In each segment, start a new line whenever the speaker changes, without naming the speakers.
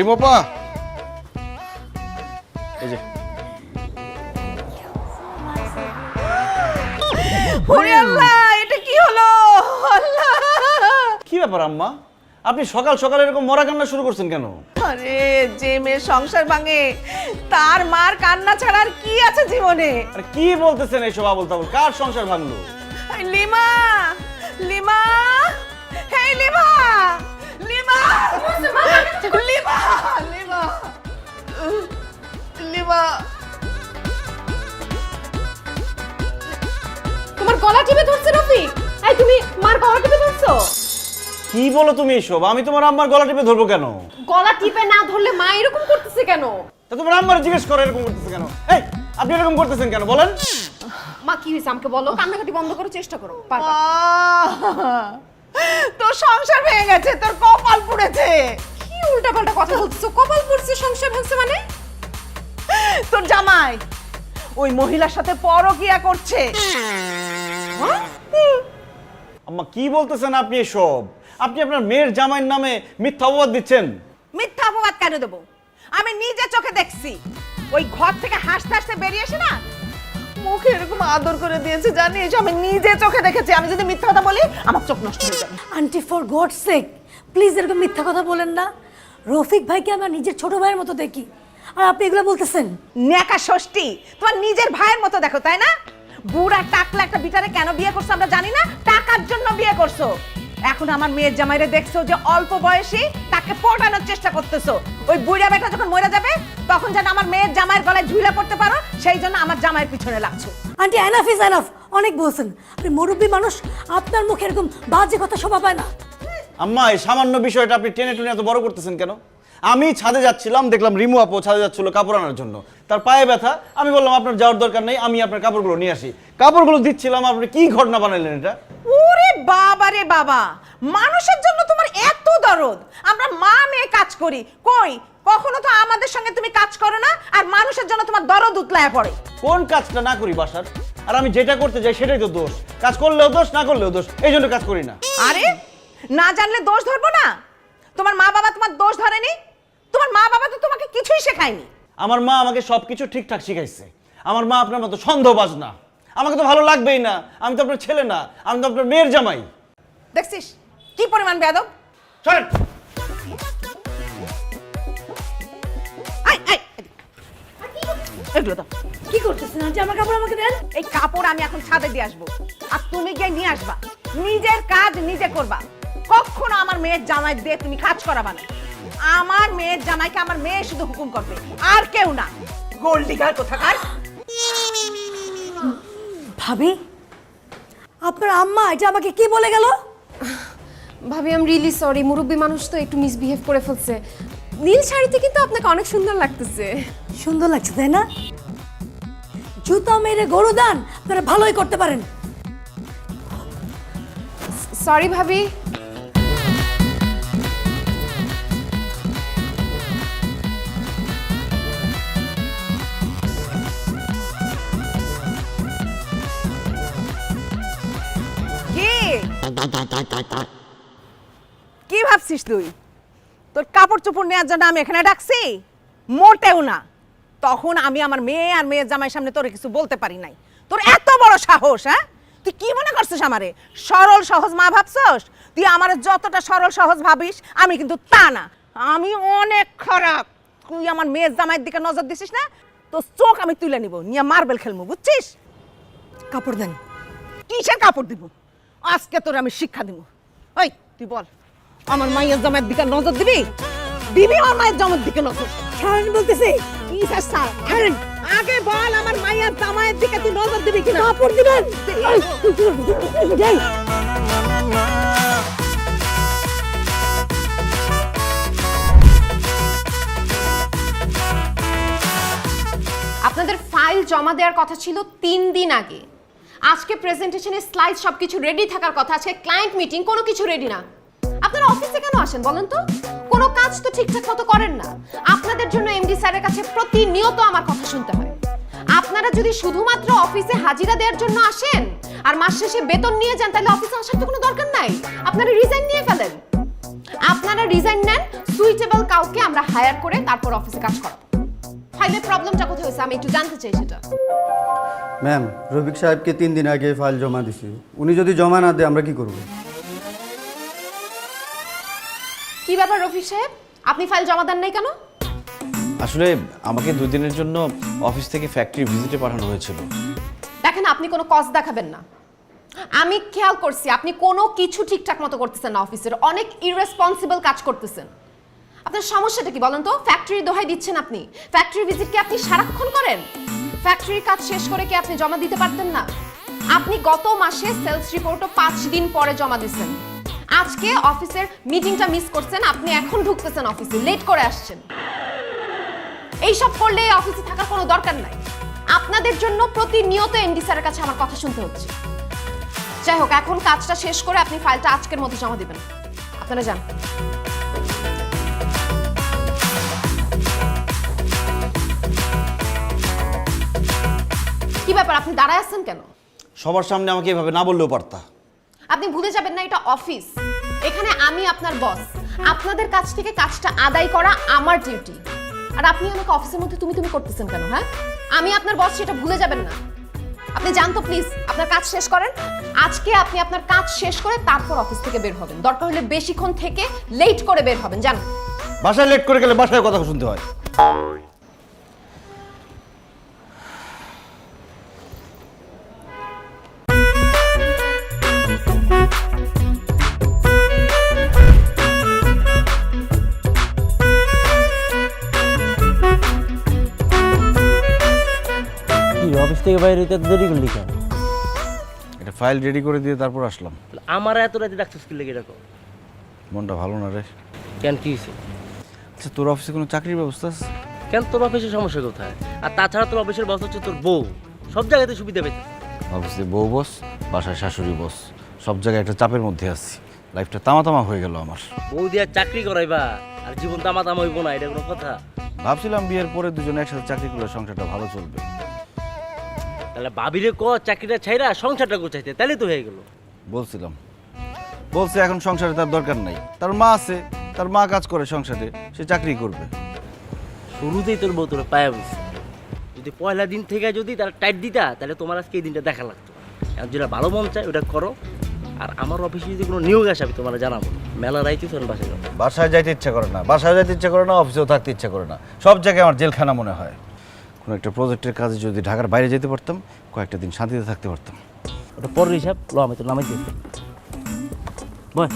রিমোপা এই যে
ওরে আল্লাহ, এটা কি হলো? আল্লাহ,
কি ব্যাপার আম্মা, আপনি সকাল সকাল এরকম মরা কান্না শুরু করছেন কেন?
আরে যে মেয়ে সংসার ভাঙে তার মার কান্না ছাড়া আর কি আছে জীবনে?
আরে কি বলতেছেন এইসব আবল তাবল? কার সংসার ভাঙলো?
লিমা, লিমা, হেই লিমা, লিমা, লিমা, লিমা, লিমা।
তোমার গলা টিপে ধরছে রফিক। এই তুমি মার গলা টিপে ধরছো?
কি বলো তুমি এইসব? আমি তোমার আম্মার গলা টিপে ধরবো কেন?
গলা টিপে না ধরলে মা এরকম করতেছে কেন?
তা তোমার আম্মার জিজ্ঞেস করো এরকম করতেছে কেন? এই আপনি এরকম করতেছেন কেন বলেন?
মা কি হয়েছে আমাকে বলো, কান্নাকাটি বন্ধ করো, চেষ্টা করো। পারবা।
তোর সংসার ভেঙে গেছে, তোর কপাল পুড়েছে।
কি উল্টাপাল্টা কথা বলছো? কপাল পড়ছে, সংসার ভাঙছে মানে?
তোর জামাই ওই মহিলার সাথে পরকিয়া করছে।
আম্মা কি বলতেছেন আপনি এসব? আপনি আপনার মেয়ের জামাইয়ের নামে মিথ্যা অপবাদ দিচ্ছেন।
মিথ্যা অপবাদ কেন দেবো? আমি নিজে চোখে দেখছি। ওই ঘর থেকে হাসতে হাসতে বেরিয়ে এসে না মুখে এরকম আদর করে দিয়েছে, জানিস? আমি নিজে চোখে দেখেছি। আমি যদি মিথ্যা কথা বলি আমার চোখ নষ্ট হয়ে যাবে।
Aunty for God sake please এরকম মিথ্যা কথা বলেন না। রফিক ভাইকে আমরা নিজের ছোট ভাইয়ের মতো দেখি, আর আপনি এগুলো বলতেছেন?
নেকা ষষ্ঠী, তোমার নিজের ভাইয়ের মতো দেখো, তাই না? বুড়া টাকলা একটা বিটারে কেন বিয়ে করছো আমরা জানি না, টাকার জন্য বিয়ে করছো। এখন আমার মেয়ের জামাইরে দেখছো যে অল্প বয়সী, তাকে পটানোর চেষ্টা করতেছো। ওই বুড়া বেটা যখন মরে যাবে তখন যেন আমার মেয়ের জামাইয়ের গলায় ঝুলে পড়তে পারো, সেই জন্য আমার জামাইয়ের পিছনে লাগছো।
আন্টি এনাফ ইজ এনাফ, অনেক বলছেন। আপনি মুরব্বী মানুষ, আপনার মুখে এরকম বাজে কথা শোভা পায় না।
আম্মা এই সামান্য বিষয়টা আপনি টেনে টুনে এত বড় করতেছেন কেন? আমি ছাদে যাচ্ছিলাম, দেখলাম রিমু আপু ছাদে যাচ্ছিল কাপড় আনার জন্য। তার পায়ে ব্যথা, আমি বললাম আপনার যাওয়ার দরকার নেই, আমি আপনার কাপড়গুলো নিয়ে আসি। কাপড়গুলো দিচ্ছিলাম, আপনি কি ঘটনা বানাইলেন এটা?
ওরে বাবা রে বাবা, মানুষের জন্য তোমার এত দরদ। আমরা মা মেয়ে কাজ করি, কই কখনো তো আমাদের সঙ্গে তুমি কাজ করো না, আর মানুষের জন্য তোমার দরদ উতলায় পড়ে।
কোন কাজটা না করি বাসার? আর আমি যেটা করতে যাই সেটাই তো দোষ। কাজ করলেও দোষ, না করলেও দোষ, এই জন্য কাজ করি না।
আরে না জানলে দোষ ধরবো না? তোমার মা বাবা তোমার দোষ ধরেনি? তোমার মা বাবা তো তোমাকে কিছুই শেখায়নি।
আমার মা আমাকে সবকিছু ঠিকঠাক শিখাইছে। আমার মা আপনার মতো সন্দেহবাজ না। আমাকে তো ভালো লাগবেই না, আমি তো আপনার ছেলে না, আমি তো আপনার মেয়ের জামাই।
দেখছিস কি পরিমাণ বেয়াদব?
চলেন।
আই আই এগুলো দাও।
কি করতেছেন আন্টি? আমার কাপড় আমাকে দেন।
এই কাপড় আমি এখন ছাদে দিয়ে আসবো, আর তুমি গিয়ে নিয়ে আসবা। নিজের কাজ নিজে করবা। কখনো আমার মেয়ের জামাই দিয়ে তুমি কাজ করাবা না। আমার মেয়ের জামাইকে আমার মেয়ে শুধু হুকুম করবে, আর কেউ না। গোল্ড ডিগার কোথাকার।
ভাবি, আপনার আম্মা এটা আমাকে কি বলে গেল?
ভাবি আই এম রিয়েলি সরি, মুরব্বী মানুষ তো একটু মিসবিহেভ করে ফেলছে। নীল শাড়িতে কিন্তু আপনাকে অনেক সুন্দর লাগতেছে।
সুন্দর লাগছে তাই না? জুতা মেরে গরু দান আপনারা ভালোই করতে পারেন।
সরি ভাবি।
কি ভাবছিস তুই? তোর কাপড় চোপড় নেওয়ার জন্য আমি এখানে ডাকছি? মোটেও না। তখন আমি আমার মেয়ে আর মেয়ের জামাইয়ের সামনে তোরে কিছু বলতে পারি নাই। তোর এত বড় সাহস, হ্যাঁ? তুই কি মনে করছিস আমারে সরল সহজ মা ভাবছস? তুই আমারে যতটা সরল সহজ ভাবিস আমি কিন্তু তা না। আমি অনেক খারাপ। তুই আমার মেয়ের জামাইয়ের দিকে নজর দিছিস না, তো চোখ আমি তুলে নিব, নিয়ে মার্বেল খেলবো, বুঝছিস?
কাপড় দেন।
কিসের কাপড় দিব? আজকে তোর আমি শিক্ষা দিব। ওই তুই বল, আমার মায়ের জামাইয়ের দিকে নজর দিবি? দিবি আমার মায়ের জামাইয়ের দিকে নজর?
ছাড়েন বলতেছি।
কি স্যার? ছাড়েন। আগে বল আমার মায়ের জামাইয়ের দিকে তুই নজর দিবি কিনা?
কাপড় দিবেন। যাই।
আপনাদের ফাইল জমা দেওয়ার কথা ছিল 3 দিন আগে। আজকে প্রেজেন্টেশনের স্লাইড সবকিছু রেডি থাকার কথা, আজকে ক্লায়েন্ট মিটিং, কোনো কিছু রেডি না। আপনারা অফিসে কেন আসেন বলেন তো? কোনো কাজ তো ঠিকঠাক মতো করেন না। আপনাদের জন্য এমডি স্যারের কাছে প্রতিনিয়ত আমার কথা শুনতে হয়। আপনারা যদি শুধুমাত্র অফিসে হাজিরা দেওয়ার জন্য আসেন আর মাস শেষে বেতন নিয়ে যান, তাহলে অফিসে আসার তো কোনো দরকার নাই। আপনারা রিজাইন নিয়ে ফেলেন। আপনারা রিজাইন নেন, সুইটেবল কাউকে আমরা হায়ার করে তারপর অফিসে কাজ করাবো। ফাইলের প্রবলেমটা কোথায় হয়েছে আমি একটু জানতে চাই সেটা।
ম্যাম, রফিক সাহেবকে 3 দিন আগে ফাইল জমা দিছি, উনি যদি জমা না দেয় আমরা কি করব?
কি ব্যাপার রফিক সাহেব, আপনি ফাইল জমা দেন নাই কেন?
আসলে আমাকে 2 দিনের জন্য অফিস থেকে ফ্যাক্টরি ভিজিটে পাঠানো হয়েছিল।
দেখেন আপনি কোনো কজ দেখাবেন না। আমি খেয়াল করছি আপনি কোনো কিছু ঠিকঠাক মতো করতেছেন না, অফিসের অনেক ইররেসপন্সিবল কাজ করতেছেন। আপনার সমস্যাটা কি বলেন তো? ফ্যাক্টরির দোহাই দিচ্ছেন আপনি। ফ্যাক্টরি ভিজিট কি আপনি সারাক্ষণ করেন? ফ্যাক্টরির কাজ শেষ করে কি আপনি জমা দিতে পারতেন না? আপনি গত মাসে সেলস রিপোর্টও 5 দিন পরে জমা দিয়েছেন। আজকে অফিসের মিটিংটা মিস করছেন, আপনি এখন ঢুকতেছেন অফিসে, লেট করে আসছেন। এইসব করলে অফিসে থাকার কোনো দরকার নাই। আপনাদের জন্য প্রতিনিয়ত এমডি স্যারের কাছে আমার কথা শুনতে হচ্ছে। যাই হোক, এখন কাজটা শেষ করে আপনি ফাইলটা আজকের মধ্যে জমা দিবেন। আপনারা যান। কি ব্যাপার, আপনি দাঁড়ায় আছেন কেন?
সবার সামনে আমাকে এভাবে না বললেও পারতা।
আপনি ভুলে যাবেন না এটা অফিস, এখানে আমি আপনার বস। আপনাদের কাছ থেকে কাজটা আদায় করা আমার ডিউটি। আর আপনি আমাকে অফিসের মধ্যে তুমি করতেছেন কেন? হ্যাঁ, আমি আপনার বস, সেটা ভুলে যাবেন না। আপনি যান তো প্লিজ, আপনার কাজ শেষ করেন। আজকে আপনি আপনার কাজ শেষ করে তারপর অফিস থেকে বের হবেন। দরকার হলে বেশিক্ষণ থেকে লেট করে বের হবেন। যান।
বাসায় লেট করে গেলে বাসায় কথা শুনতে হয়।
অফিস থেকে বাইরে হইতে এত দেরি করলি কেন?
এটা ফাইল রেডি করে দিয়ে তারপর আসলাম।
আমার এত রাতে ডাকছিস কি লেগে এরকম?
মনটা ভালো না রে।
কেন, কি হয়েছে?
আচ্ছা, তোর অফিসে কোনো চাকরির ব্যবস্থা আছে?
কেন, তোর অফিসের সমস্যা কোথায়? আর তাছাড়া তোর অফিসের বস হচ্ছে তোর বউ, সব জায়গাতে সুবিধা পেতে।
অফিসে বউ বস, বাসায় শাশুড়ি বস, সব জায়গায় একটা চাপের মধ্যে আছি। লাইফটা তামা হয়ে গেল আমার।
বউ দিয়ে চাকরি করাইবা আর জীবন তামা হইব না, এটা কোনো কথা?
ভাবছিলাম বিয়ের পরে দুজনে একসাথে চাকরি করলে সংসারটা ভালো চলবে।
তাহলে ভাবিরে ক চাকরিটা ছাইরা সংসারটা গোছাইতে, তাহলে তো হয়ে গেল।
বলছে এখন সংসারে তার দরকার নাই, তার মা আছে, তার মা কাজ করে সংসারে, সে চাকরি করবে।
শুরুতেই তোর বউ তোর পায়া বুঝছে। যদি পয়লা দিন থেকে যদি তারা টাইট দিতা, তাহলে তোমার আজকে এই দিনটা দেখা লাগতো। এখন যেটা ভালো মন চায় ওটা করো। আর আমার অফিসে যদি কোনো নিয়োগ আসে আমি তোমার জানাবো। মেলা রাইতে তোর বাসায় যাবো।
বাসায় যাইতে ইচ্ছা করে না, অফিসেও থাকতে ইচ্ছা করে না, সব জায়গায় আমার জেলখানা মনে হয়। কোনো একটা প্রজেক্টের কাজে যদি ঢাকার বাইরে যেতে পারতাম, কয়েকটা দিন শান্তিতে থাকতে পারতাম।
ওটা পরের হিসাব, লো আমি তোর নামাই দিচ্ছি। বল।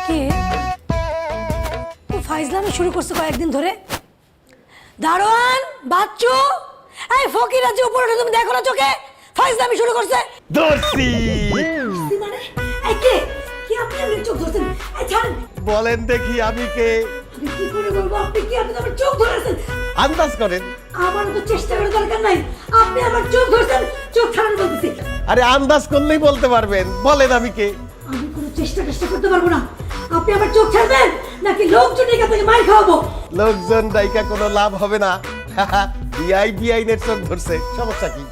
কে ও ফাইজলামি শুরু করছে কয়েকদিন ধরে? দারোয়ান বাচ্চু, এই ফকির আছে উপরে, তুমি দেখো না চোখে? ফাইজলামি শুরু করছে।
দর্শি
মানে এই কে কি আপনি আমার চোখ ধরছেন? এই ছাড়েন।
বলেন দেখি আমি কে?
আমি কি করে বলবো আপনি কি? আপনি তো আমার চোখ ধরেছেন।
আন্দাজ করেন।
আমার তো চেষ্টা করার দরকার নাই, আপনি আমার চোখ ধরছেন। চোখ ছাড়ান বলতেছি।
আরে আন্দাজ করলেই বলতে পারবেন, বলেন আমি কে?
আমি কোনো চেষ্টা করতে পারবো না। আপনি আমার চোখ ছাড়বেন নাকি লোকজন এখান থেকে মার খাওয়াবো?
লোকজন ডাইকা কোনো লাভ হবে না। বিআই নের চোখ ধরছে, সমস্যা কি?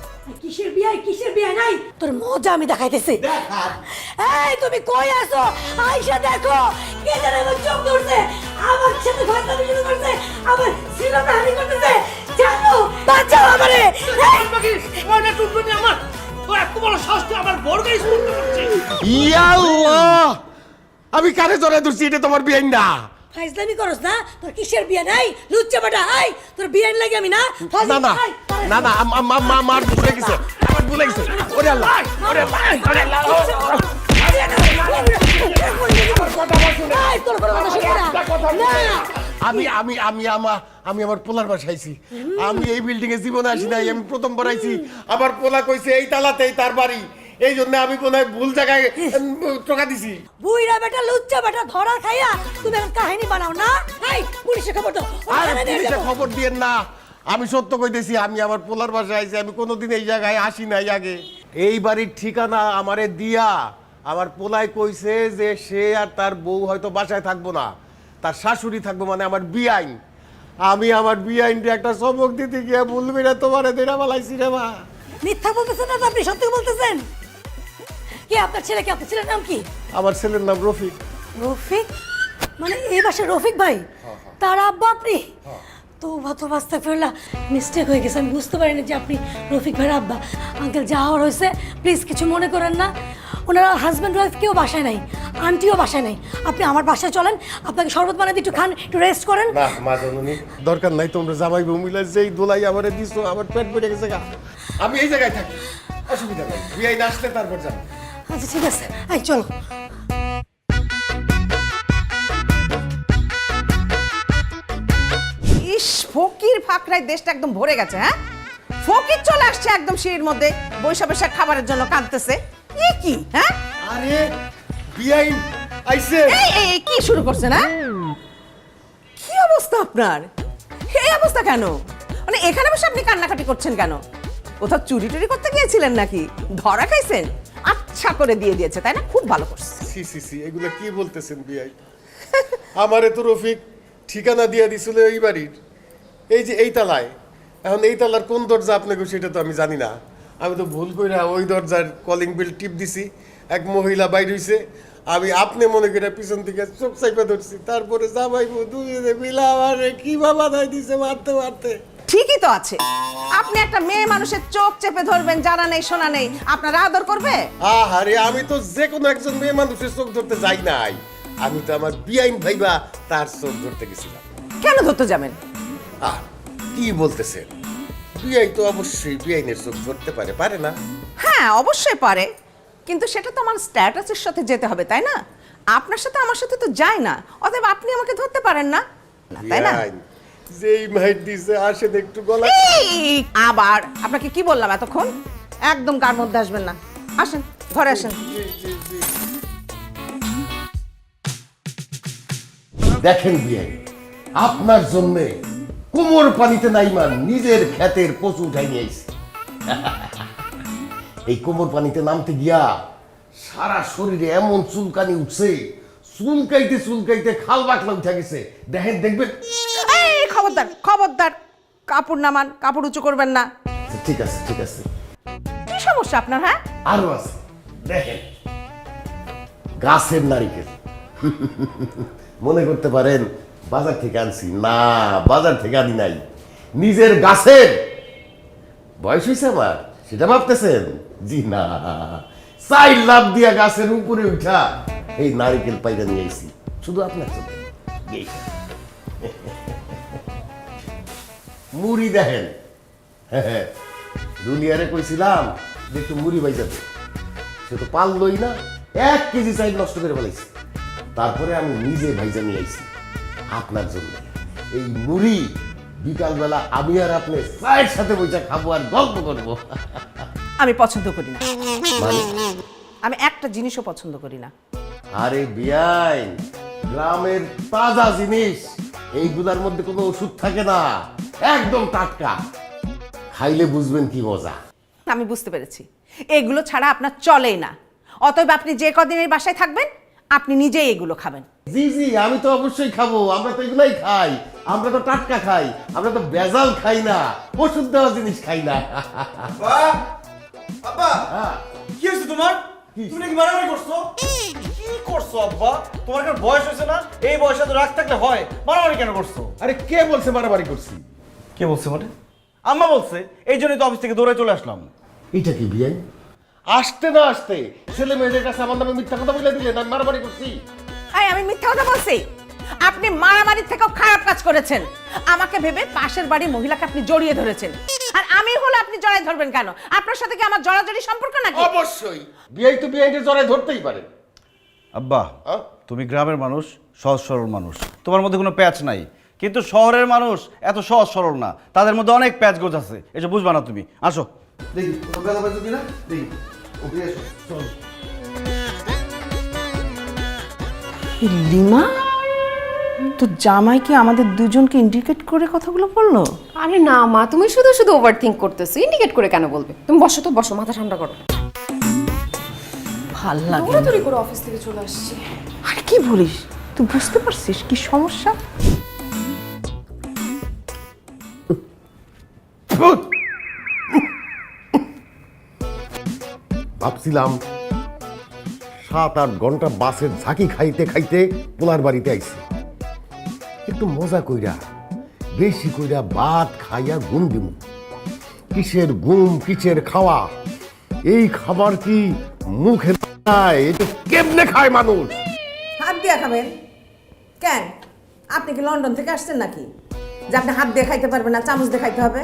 কিসের বিয়ে নাই? তোর মজা আমি দেখাইতেছি। এই তুমি কই আছো? আয়শা দেখো, কে জানে আমার চোখ ধরছে, আমার সাথে ফাজলামি শুরু করছে, আমার সিনেমা হানি করতেছে। জানো, বাঁচাও আমারে।
ওটা টুকরোনি আমার, ও এত বড় সাহস তুই আমার বড় গাড়ি স্কুল করছিস?
ইয়া আল্লাহ, আমি কানে জড়ায় ধরছি, এটা তোমার বিআই না।
ফাজলামি করছ না? তোর কিসের বিয়ে নাই? লুচ্চা বেটা, আই তোর বিয়ে লাগে আমি না?
না না না না, আমার ভুলে গেছে, আমার ভুলে গেছে। ওরে আল্লাহ, ওরে আল্লাহ, ওরে আল্লাহ। আমি আমার পোলার বাসায় আইছি। আমি এই বিল্ডিং এ জীবনে আসি নাই, আমি প্রথমবার আইছি। আমার পোলা কইছে এই তালাতেই তার বাড়ি, এই জন্য আমি মনে হয় ভুল জায়গায় টাকা দিছি।
বুইরা বেটা, লুচ্চা বেটা, ধরা খাইয়া তুমি এখন কাহিনী বানাও না? এই পুলিশে খবর দাও।
আর পুলিশে খবর দিয়েন না, আমি সত্য কইতেছি, আমি আমার পোলার বাসায় আইছি, আমি কোনোদিন এই জায়গায় আসি নাই আগে। এই বাড়ির ঠিকানা আমারে দিয়া আমার পোলায় কইছে যে সে আর তার বউ হয়তো বাসায় থাকবো না, তার শাশুড়ি থাকবো, মানে আমার বিয়াইন। আমি আমার বিয়াইনটা একটা চমক দিতে গিয়ে বলবি না তোমারে দেরা বালাইছি রে মা।
মিথ্যা বলতেছেন না তো, আপনি সত্যি বলতেছেন? কি আপনার ছেলে, কি আপনার ছেলের নাম কি?
আমার ছেলের নাম রফিক।
রফিক? মানে এই বাসার রফিক ভাই? তার আব্বা আপনি? তো বাস্তা ফেরলা, মিস্টেক হয়ে গেছে, আমি বুঝতে পারিনি যে আপনি রফিক ভাইয়ের আব্বা। আঙ্কেল যা হওয়ার হয়েছে, প্লিজ কিছু মনে করেন না। ওনারা হাজব্যান্ড ওয়াইফ কেউ বাসায় নাই, আন্টিও বাসায় নাই। আপনি আমার বাসায় চলেন, আপনাকে শরবত বানাতে একটু খান, একটু রেস্ট করেন।
না মা জননী, দরকার নাই, তোমরা জামাই বউ মিলে যেই দোলাই আমারে দিছো, আমার পেট ভরে গেছে গা। আমি এই জায়গায় থাকি, অসুবিধা নাই, বিয়াইন আসলে তারপর যাবো।
আচ্ছা ঠিক আছে, আই চলো।
ইস, ফকির ফাকরায় দেশটা একদম ভরে গেছে। হ্যাঁ, ফকির চলে আসছে একদম সিঁড়ির মধ্যে, বৈশা বৈশা খাবারের জন্য কাঁদতেছে। এ কি? হ্যাঁ,
আরে বিয়াইন আইছে।
এই কি শুরু করছেন? হ্যাঁ, কি অবস্থা আপনার? এই অবস্থা কেন? মানে এখানে বসে আপনি কান্নাকাটি করছেন কেন? কোথাও চুরি টুরি করতে গিয়েছিলেন নাকি? ধরা খাইছেন? আচ্ছা করে দিয়ে দিয়েছে, তাই না? খুব ভালো করছে।
সি সি সি, এগুলো কি বলতেছেন বিয়াই? আমারে তো রফিক ঠিকানা দিয়ে দিছিল এই বাড়ির, এই যে এই তালায়। এখন এই তালার কোন দরজা আপনাকে সেটা তো আমি জানি না। আমি তো ভুল কইরা ওই দরজার কলিং বেল টিপ দিছি, এক মহিলা বাইর হইছে, আমি আপনি মনে করে পিছন থেকে চোখ চাইপা ধরছি, তারপরে জামাই বউ দুজনে মিলা আমারে কি বাবা দাই দিছে মারতে মারতে।
ঠিকই তো আছে, আপনি একটা মেয়ে মানুষের চোখ চেপে ধরবেন, জানা নেই শোনা নেই, আপনার আদর করবে?
আরে আমি তো যে কোনো একজন মেয়ে মানুষের চোখ ধরতে যাই নাই, আমি তো আমার বিয়াইন ভাইবা তার চোখ ধরতে গেছিলাম।
কেন ধরতে যাবেন?
কি বলতেছেন? বিয়াই তো অবশ্যই বিয়াইনের চোখ ধরতে পারে, পারে না?
হ্যাঁ, অবশ্যই পারে, কিন্তু সেটা তো আমার স্ট্যাটাসের সাথে যেতে হবে, তাই না? আপনার সাথে আমার সাথে তো যায় না, অতএব আপনি আমাকে ধরতে পারেন না, তাই না?
বিয়াইন যেই মাইট দিছে আসেন একটু গলা।
এই, আবার আপনাকে কি বললাম এতক্ষণ? একদম কার মধ্যে আসবেন না, আসেন ঘরে আসেন।
দেখেন বিয়াই, আপনার জন্য কোমর পানিতে নাইমান নিজের ক্ষেতের পশু উঠাই নিয়ে আইছি। এই কোমর পানিতে নামতে গিয়া সারা শরীরে এমন চুলকানি উঠছে, চুলকাইতে চুলকাইতে খাল বাকলা উঠে গেছে। দেখেন, দেখবেন।
এই, খবরদার খবরদার, কাপড় নামান, কাপড় উঁচু করবেন না।
ঠিক আছে ঠিক আছে,
কি সমস্যা আপনার? হ্যাঁ,
আরো আছে, দেখেন। গাছের নারিকেল। মনে করতে পারেন বাজার থেকে আনছি, না বাজার থেকে আনি নাই, নিজের গাছের। বয়স হয়েছে আমার, সেটা ভাবতেছেন? জি না, 4 লাখ দিয়া গাছের উপরে উঠা এই নারিকেল পাইরা নিয়ে আইছি শুধু আপনার জন্য। মুড়ি দেখেন, দুনিয়ারে কইছিলাম যে একটু মুড়ি পাই যাবে, সে তো পারলই না, 1 কেজি চাইল নষ্ট করে ফেলাইছি। তারপরে আমি নিজে ভাইজা নিয়ে আইছি আপনার জন্য। এই মুড়ি বিকালবেলা আমি আর আপনি চায়ের সাথে বসে খাবো আর গল্প করবো।
আমি পছন্দ করি না,
মানে?
আমি একটা জিনিসও পছন্দ করি না।
আরে বিয়াইন, গ্রামের তাজা জিনিস, এইগুলার মধ্যে কোনো ওষুধ থাকে না, একদম টাটকা, খাইলে বুঝবেন কি মজা।
আমি বুঝতে পেরেছি, এগুলো ছাড়া আপনার চলেই না, অতএব আপনি যে কদিন এই বাসায় থাকবেন আপনি নিজেই এগুলো খাবেন।
জি জি, আমি তো অবশ্যই খাবো, আমরা তো এগুলাই খাই, আমরা তো টাটকা খাই, আমরা তো ভেজাল খাই না, ওষুধ দেওয়া জিনিস খাই না।
আব্বা,
হ্যাঁ।
কি হয়েছে তোমার? তুমি নাকি মারামারি করছো? কি করছো আব্বা? তোমার কি বয়স হয়েছে না? এই বয়সে তো রাগ থাকলে হয়, মারামারি কেন করছো?
আরে কে বলছে মারামারি করছি?
কে বলছে মানে? আম্মা বলছে, এই জন্যই তো অফিস থেকে দৌড়ে চলে আসলাম।
এটা কি বিয়ে? আসতে না আসতে ছেলে মেয়েদের কাছে আমার নামে মিথ্যা কথা বলে দিলেন আমি মারামারি করছি?
এই, আমি মিথ্যা কথা বলছি? আপনি মারামারির থেকেও খারাপ কাজ করেছেন। আমাকে ভেবে পাশের বাড়ির মহিলাকে আপনি জড়িয়ে ধরেছেন, আর আমি হলে আপনি জড়াই ধরবেন কেন? আপনার সাথে কি আমার জড়াজড়ি সম্পর্ক নাকি?
অবশ্যই, বিয়ে তো বিয়ের জড়ায় ধরতেই পারে।
আব্বা,
হ্যাঁ?
তুমি গ্রামের মানুষ, সহজ সরল মানুষ, তোমার মধ্যে কোনো প্যাচ নাই, কিন্তু শহরের মানুষ এত সহজ সরল না, তাদের মধ্যে অনেক প্যাচ গোছ আছে, এসব বুঝবা না তুমি। আসো দেখি বেলা বাজে কিনা, দেখি ওকে এসো, চল।
লিমা, তো জামাই কি আমাদের দুজনকে ইন্ডিকেট করে কথাগুলো বললো?
আরে না মা, তুমি শুধু শুধু ওভার থিঙ্ক করতেছো। ইন্ডিকেট করে কেন বলবে? তুমি বসো তো, বসো, মাথা ঠান্ডা করো।
ভাল লাগে না।
দৌড়াদৌড়ি করে অফিস থেকে চলে আসছি।
আরে কি বলিস, তুই বুঝতে পারছিস কি সমস্যা?
ভাবছিলাম 7-8 ঘন্টা বাসের ঝাঁকি খাইতে খাইতে পোলার বাড়িতে আইছি, একটু মজা কইরা বেশি কইরা ভাত খাইয়া ঘুম দিমু। কিসের ঘুম কিসের খাওয়া, এই খাবার কি মুখে নাই? এটা কেমনে খায় মানুষ?
হাত দিয়ে খাবেন কেন? আপনি কি লন্ডন থেকে আসছেন নাকি যে আপনি হাত দিয়ে খাইতে পারবেন না, চামচ দিয়ে খাইতে হবে?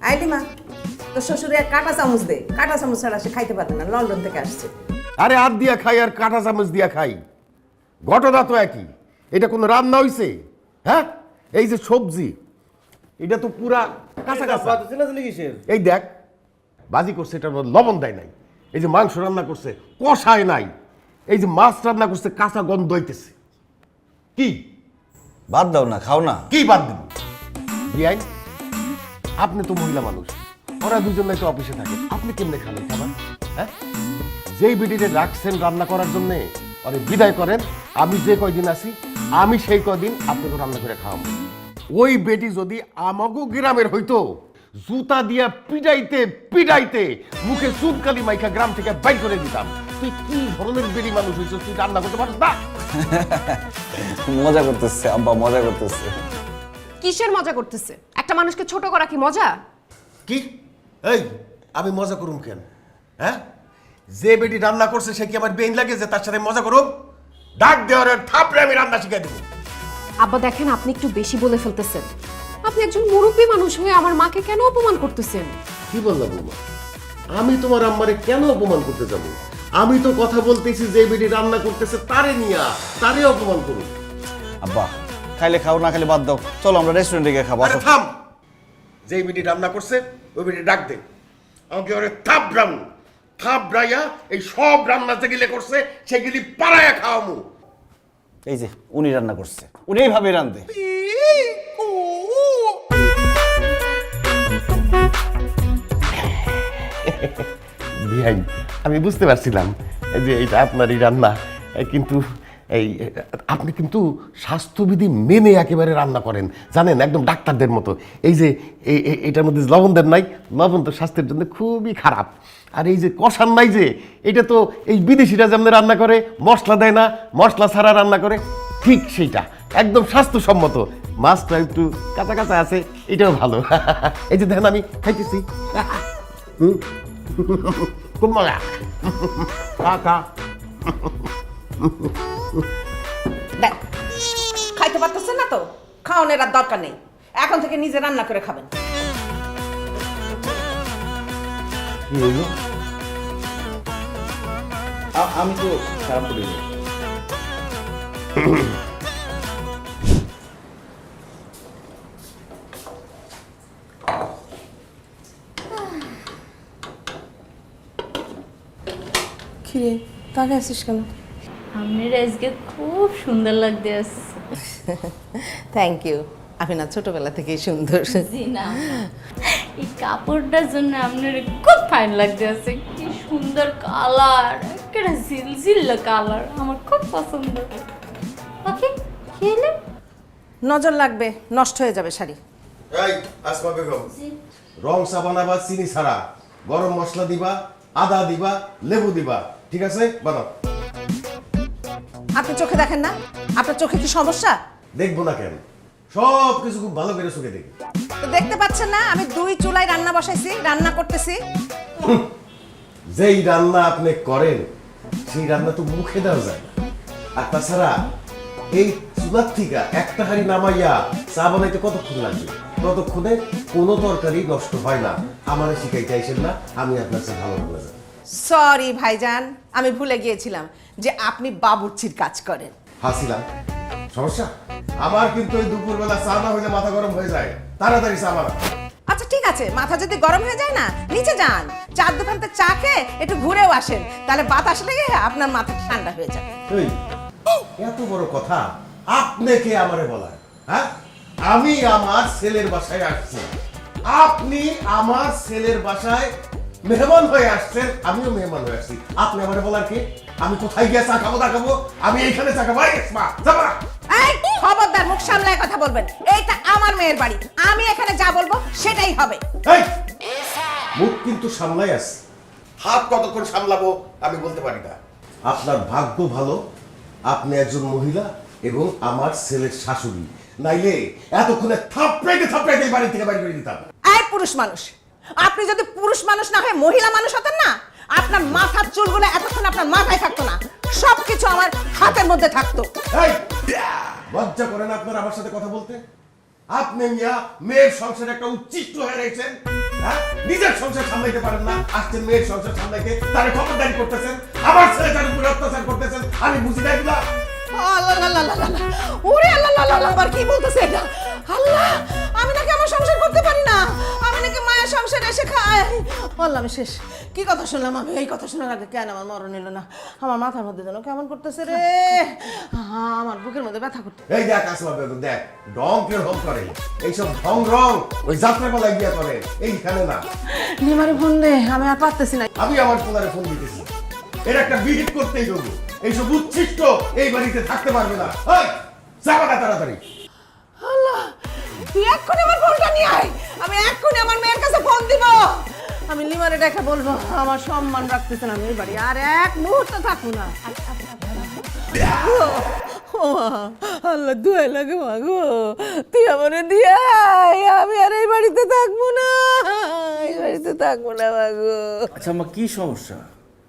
আইলিমা, তো শ্বশুরে কাঁটা চামচ দে, কাঁটা চামচ ছাড়া সে খাইতে পারবে না, লন্ডন থেকে আসছে।
আরে হাত দিয়া খাই আর কাঁটা চামচ দিয়া খাই, ঘটনা তো একই। এটা কোনো রান্না হইছে? হ্যাঁ, এই যে সবজি, এটা তো পুরা কাঁচা কাঁচা। এই দেখ, বাজি করছে, এটা লবণ দেয় নাই। এই যে মাংস রান্না করছে কষায় নাই। এই যে মাছ রান্না করছে কাঁচা গন্ধ হইতেছে। কি
বাদ দাও না, খাও না।
কি বাদ দিব? বিআইন, আপনি তো মহিলা মানুষ, ওরা দুজন তো অফিসে থাকে, আপনি কেমনে খাবেন খাবার? হ্যাঁ, যেই বিডিতে রাখছেন রান্না করার জন্য ওরে বিদায় করেন। আমি যে কয়দিন আছি আমি সেই কয়দিন আপনাকে রান্না করে খাওয়াবো। ওই বেটি যদি আমাগো গ্রামের হইতো, জুতা দিয়া পিটাইতে পিটাইতে মুখে চুনকালি মাইকা গ্রাম থেকে বাইর করে দিতাম। তুই কি ধরনের বেরি মানুষ হইছ, তুই রান্না করতে পারছ না?
মজা করতেছে আব্বা, মজা করতেছে।
কিসের মজা করতেছে? একটা মানুষকে ছোট করা কি মজা?
কি এই, আমি মজা করুম কেন? হ্যাঁ, যে বেটি রান্না করছে সে কি আমার বেইন লাগে যে তার সাথে মজা করুম? ডাক দেওয়ার থাপড়ে আমি রান্না শিখাই দেবো।
আব্বা দেখেন, আপনি একটু বেশি বলে ফেলতেছেন। আপনি একজন মুরব্বী মানুষ হয়ে আমার মাকে কেন অপমান করতেছেন?
কি বললাম বৌমা? আমি তোমার আম্মারে কেন অপমান করতে যাবো? আমি তো কথা বলতেছি যে বেটি রান্না করতেছে তারে নিয়া, তারে অপমান করুন।
আব্বা, খাইলে খাও, না খাইলে বাদ দাও। চলো আমরা রেস্টুরেন্টে গিয়ে খাবো।
আরে থাম, যে বেটি রান্না করছে ওই বেটি ডাক দে, আমাকে ওরে থাপড়াইয়া এই সব রান্না যেগুলি করছে সেগুলি পাড়াইয়া খাওয়ামু।
এই যে উনি রান্না করছে, উনি এইভাবে রান্ধে।
বিহাই, আমি বুঝতে পারছিলাম যে এটা আপনারই রান্না, কিন্তু এই আপনি কিন্তু স্বাস্থ্যবিধি মেনে একেবারে রান্না করেন, জানেন, একদম ডাক্তারদের মতো। এই যে এটার মধ্যে লবণ দেন নাই, লবণ তো স্বাস্থ্যের জন্য খুবই খারাপ। আর এই যে কষান নাই যে, এটা তো এই বিদেশিরা যেমন রান্না করে, মশলা দেয় না, মশলা ছাড়া রান্না করে, ঠিক সেইটা একদম স্বাস্থ্যসম্মত। মাছটা একটু কাঁচা কাঁচা আছে, এটাও ভালো। এই যে দেখেন আমি খাইতেছি, খুব মজা। খা
দেখ, খাইতে পারতেছেন না তো, খাওয়ানোর আর দরকার নেই, এখন থেকে নিজে রান্না করে খাবেন।
কি হইলো?
আমি তো খারাপ করি না।
কিরে তাকে আসিস কেন?
আপনার আজকে খুব সুন্দর লাগতে আছে।
থ্যাংক ইউ, আমি না ছোটবেলা থেকেই সুন্দর।
জি না, এই কাপড়টার জন্য আপনার খুব ফাইন লাগতে আছে। কি সুন্দর কালার, একটা ঝিলঝিল কালার, আমার খুব পছন্দ। ওকে, খেলে
নজর লাগবে, নষ্ট হয়ে যাবে শাড়ি।
এই আসমা বেগম, রং চা বানাবা চিনি ছাড়া, গরম মশলা দিবা, আদা দিবা, লেবু দিবা, ঠিক আছে? বানাও।
আপনি চোখে দেখেন না? আপনার চোখে কি সমস্যা?
দেখবো না কেন, সব কিছু খুব ভালো করে চোখে দেখি।
তো দেখতে পাচ্ছেন না, আমি 2 চুলায় রান্না বসাইছি, রান্না করতেছি।
যেই রান্না আপনি করেন সেই রান্না তো মুখে দেওয়া যায় না। আর তাছাড়া এই চুলার থেকে একটা হাঁড়ি নামাইয়া চা বানাইতে কতক্ষণ লাগবে? ততক্ষণে কোনো তরকারি নষ্ট হয় না। আমারে শিখাইতে আইসেন না, আমি আপনার সাথে ভালো ভালো যাই।
সরি ভাইজান, আমি ভুলে গিয়েছিলাম যে আপনি বাবুর্চির কাজ করেন।
হাসিলাম, সমস্যা? আমার কিন্তু ওই দুপুরবেলা চা না হইলে মাথা গরম হয়ে যায়, তাড়াতাড়ি চা বানাও।
আচ্ছা ঠিক আছে, মাথা যদি গরম হয়ে যায় না, নিচে যান, চার দোকানতে চা খেয়ে একটু ঘুরেও আসেন, তাহলে বাতাস লেগে আপনার মাথা ঠান্ডা হয়ে যাবে।
এই এত বড় কথা, আপনি কে আমারে বলার? হ্যাঁ, আমি আমার ছেলের বাসায় আসছি, আপনি আমার ছেলের বাসায় মেহমান হয়ে আসছেন, আমিও মেহমান হয়ে আসছি, আপনি আমারে বলার কে? আমি কোথায় গিয়ে চা খাবো না খাবো? আমি এইখানে চা খাবো। এই মা, যাবো না।
এই খবরদার, মুখ সামলায় কথা বলবেন। এইটা আমার মেয়ের বাড়ি, আমি এখানে যা বলবো সেটাই হবে।
এই, মুখ কিন্তু সামলাই আছে, হাত কতক্ষণ সামলাবো আমি বলতে পারি না। আপনার ভাগ্য ভালো, আপনি একজন মহিলা এবং আমার ছেলের শাশুড়ি, নাইলে এতক্ষণে থাপড়াইতে বাড়ি থেকে বাইরে করে দিতাম।
এই পুরুষ মানুষ, আপনি যদি পুরুষ মানুষ না হয়ে মহিলা মানুষ হতেন না, আপনার মাথার চুলগুলো এতক্ষণ আপনার মাথায় থাকতো না, সবকিছু আমার হাতের মধ্যে থাকতো।
এই, লজ্জা করেন আপনার আমার সাথে কথা বলতে? আপনি মিয়া মেয়ের সংসারে একটা উচ্ছিষ্ট হয়ে রয়েছেন, হ্যাঁ? নিজের সংসার সামলাইতে পারেন না, আসছেন মেয়ের সংসার সামলাইতে, তারে খবরদারি করতেছেন, আমার ছেলেটার উপরে অত্যাচার করতেছেন। আমি বুঝি না এগুলা।
আল্লাহ আল্লাহ আল্লাহ আল্লাহ, ওরে আল্লাহ আল্লাহ আল্লাহ, আবার কি বলতেছে এটা? আল্লাহ, আমি নাকি আমার সংসার করতে পারি না, আমি নাকি মায়ের সংসারে এসে খাই। আল্লাহ, আমি শেষ। কি কথা শুনলাম আমি? এই কথা শোনার আগে কেন আমার মরণ এলো না? আমার মাথার মধ্যে যেন কেমন করতেছে রে, আমার বুকের মধ্যে ব্যথা করতে।
এই দেখ আসমা বেগম, দেখ ঢং কেউ ঢং করে, এইসব ঢং রং ওই যাত্রা পালায় গিয়া করে, এইখানে না।
নিমারে ফোন দে, আমি আর পারতেছি না।
আমি আমার পোলারে ফোন দিতেছি, এর একটা বিহিত করতেই দেবো। এইসব উচ্ছিষ্ট এই বাড়িতে থাকতে পারবে না। এই, যাবা না তাড়াতাড়ি।
আল্লাহ, তুই এক্ষুনি আমার ফোনটা নিয়ে আয়, আমি এক্ষুনি আমার মেয়ের কাছে ফোন দিব। আমি লিমারে ডেকে বলবো আমার সম্মান রাখতেছে না, আমি এই বাড়ি আর এক মুহূর্ত থাকবো না। ও মা, আল্লাহ দুয়াই লাগে মা গো, তুই আমারে দিয়ে আয়, আমি আর এই বাড়িতে থাকবো না, এই বাড়িতে থাকবো না মা গো।
আচ্ছা আম্মা, কি সমস্যা?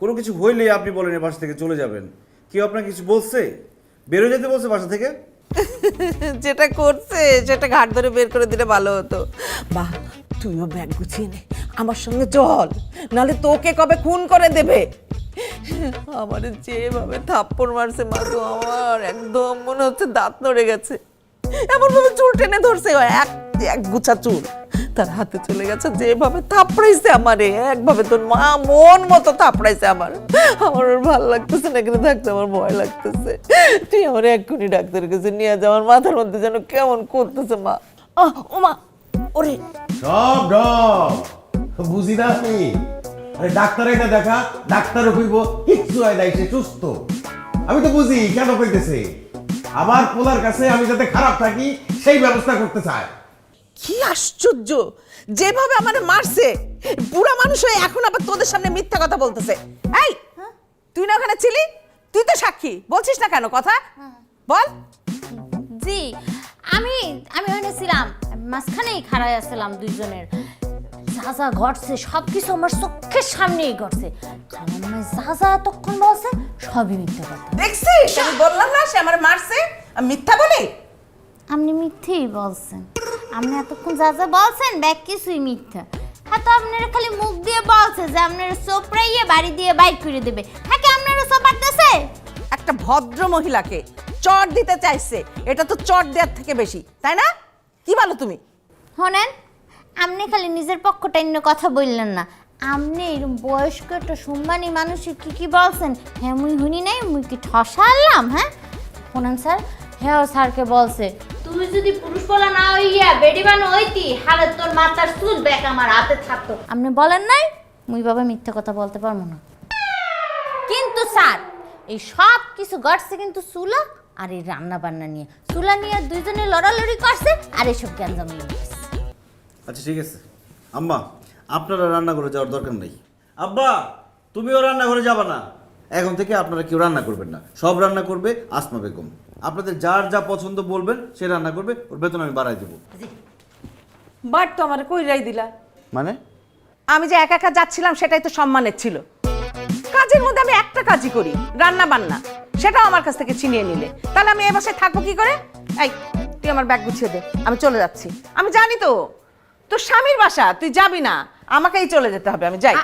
কোনো কিছু হইলেই আপনি বলেন এই বাসা থেকে চলে যাবেন। কেউ আপনাকে কিছু বলছে? বেরো যেতে বলছে বাসা থেকে?
যেটা করছে সেটা ঘাট ধরে বের করে দিলে ভালো হতো। বাহ, তুইও ব্যাগ গুছিয়ে নে, আমার সঙ্গে চল, নাহলে তোকে কবে খুন করে দেবে। আমার যেভাবে থাপ্পড় মারছে মা গো, আমার একদম মনে হচ্ছে দাঁত নড়ে গেছে, এমন ভাবে চুল টেনে ধরছে, এক এক গুছা চুল তার হাতে চলে গেছে। যেভাবে থাপড়াইছে আমারে, একভাবে তোর মা মন মতো থাপড়াইছে আমার ওর ভালো লাগতেছে না, এখানে থাকতে আমার ভয় লাগতেছে। তুই আমার এক্ষুনি ডাক্তারের কাছে নিয়ে যা, আমার মাথার মধ্যে যেন কেমন করতেছে মা। ও মা, ওরে
সব ঢং বুঝি না আমি। আরে ডাক্তার এটা দেখা, ডাক্তারও কইব কিচ্ছু হয় নাই, সে সুস্থ। আমি তো বুঝি কেন কইতেছে, আমার পোলার কাছে আমি যাতে খারাপ থাকি সেই ব্যবস্থা করতে চায়।
কি আশ্চর্য, যেভাবে আমারে মারছে, বুড়া মানুষ হয়ে এখন আবার তোদের সামনে মিথ্যা কথা বলতেছে। এই, তুই না ওখানে ছিলি? তুই তো সাক্ষী, বলছিস না কেন কথা? বল।
জি, আমি ওখানে ছিলাম, মাঝখানেই খাড়ায় আসছিলাম দুইজনের। যা যা ঘটছে সবকিছু আমার চোখের সামনেই ঘটছে। আমার মনে হয় যা যা এতক্ষণ বলছে সবই মিথ্যা কথা।
দেখছিস, আমি বললাম না সে আমারে মারছে, আমি মিথ্যা বলি?
আপনি মিথ্যেই বলছেন, আপনি এতক্ষণ যা যা বলছেন ব্যাগ কিছুই মিথ্যা। হ্যাঁ, তো আপনারা খালি মুখ দিয়ে বলছে যে আপনারা চোপড়াইয়ে বাড়ি দিয়ে বাইক করে দেবে। হ্যাঁ, কি আপনারা চোপারতেছে?
একটা ভদ্র মহিলাকে চট দিতে চাইছে, এটা তো চট দেওয়ার থেকে বেশি, তাই না? কি বলো তুমি?
শোনেন, আপনি খালি নিজের পক্ষটা অন্য কথা বললেন না, আপনি এরকম বয়স্ক একটা সম্মানী মানুষের কি বলছেন, হ্যাঁ মুই শুনি নাই, মুই কি ঠসালাম? হ্যাঁ শোনেন স্যার, হ্যাঁ স্যারকে বলছে তুই যদি পুরুষ বলা না হইয়া বেডি বানো হইতি, হালে তোর মাথার চুল ব্যাক আমার হাতে থাকতো। আপনি বলেন নাই মুই বাবা মিথ্যা কথা বলতে পারবো না। কিন্তু স্যার, এই সব কিছু ঘটছে কিন্তু চুলা আর এই রান্না বান্না নিয়ে। চুলা নিয়ে দুইজনে লড়ালড়ি করছে আর এইসব গ্যাঞ্জাম লেগেছে।
আচ্ছা ঠিক আছে আম্মা, আপনারা রান্নাঘরে যাওয়ার দরকার নেই। আব্বা, তুমিও রান্নাঘরে যাবা না, এখন থেকে আপনারা কেউ রান্না করবেন না, সব রান্না করবে আসমা বেগম। আপনাদের যার যা পছন্দ বলবেন সে রান্না করবে, ওর বেতন আমি বাড়াই দেবো।
বাট তো আমার কইরাই দিলা।
মানে?
আমি যে একা একা যাচ্ছিলাম সেটাই তো সম্মানের ছিল। কাজের মধ্যে আমি একটা কাজই করি, রান্না বান্না, সেটাও আমার কাছ থেকে ছিনিয়ে নিলে, তাহলে আমি এই বাসায় থাকবো কি করে? এই, তুই আমার ব্যাগ গুছিয়ে দে, আমি চলে যাচ্ছি। আমি জানি তো তোর স্বামীর বাসা, তুই যাবি না, আমাকেই চলে যেতে হবে, আমি যাই।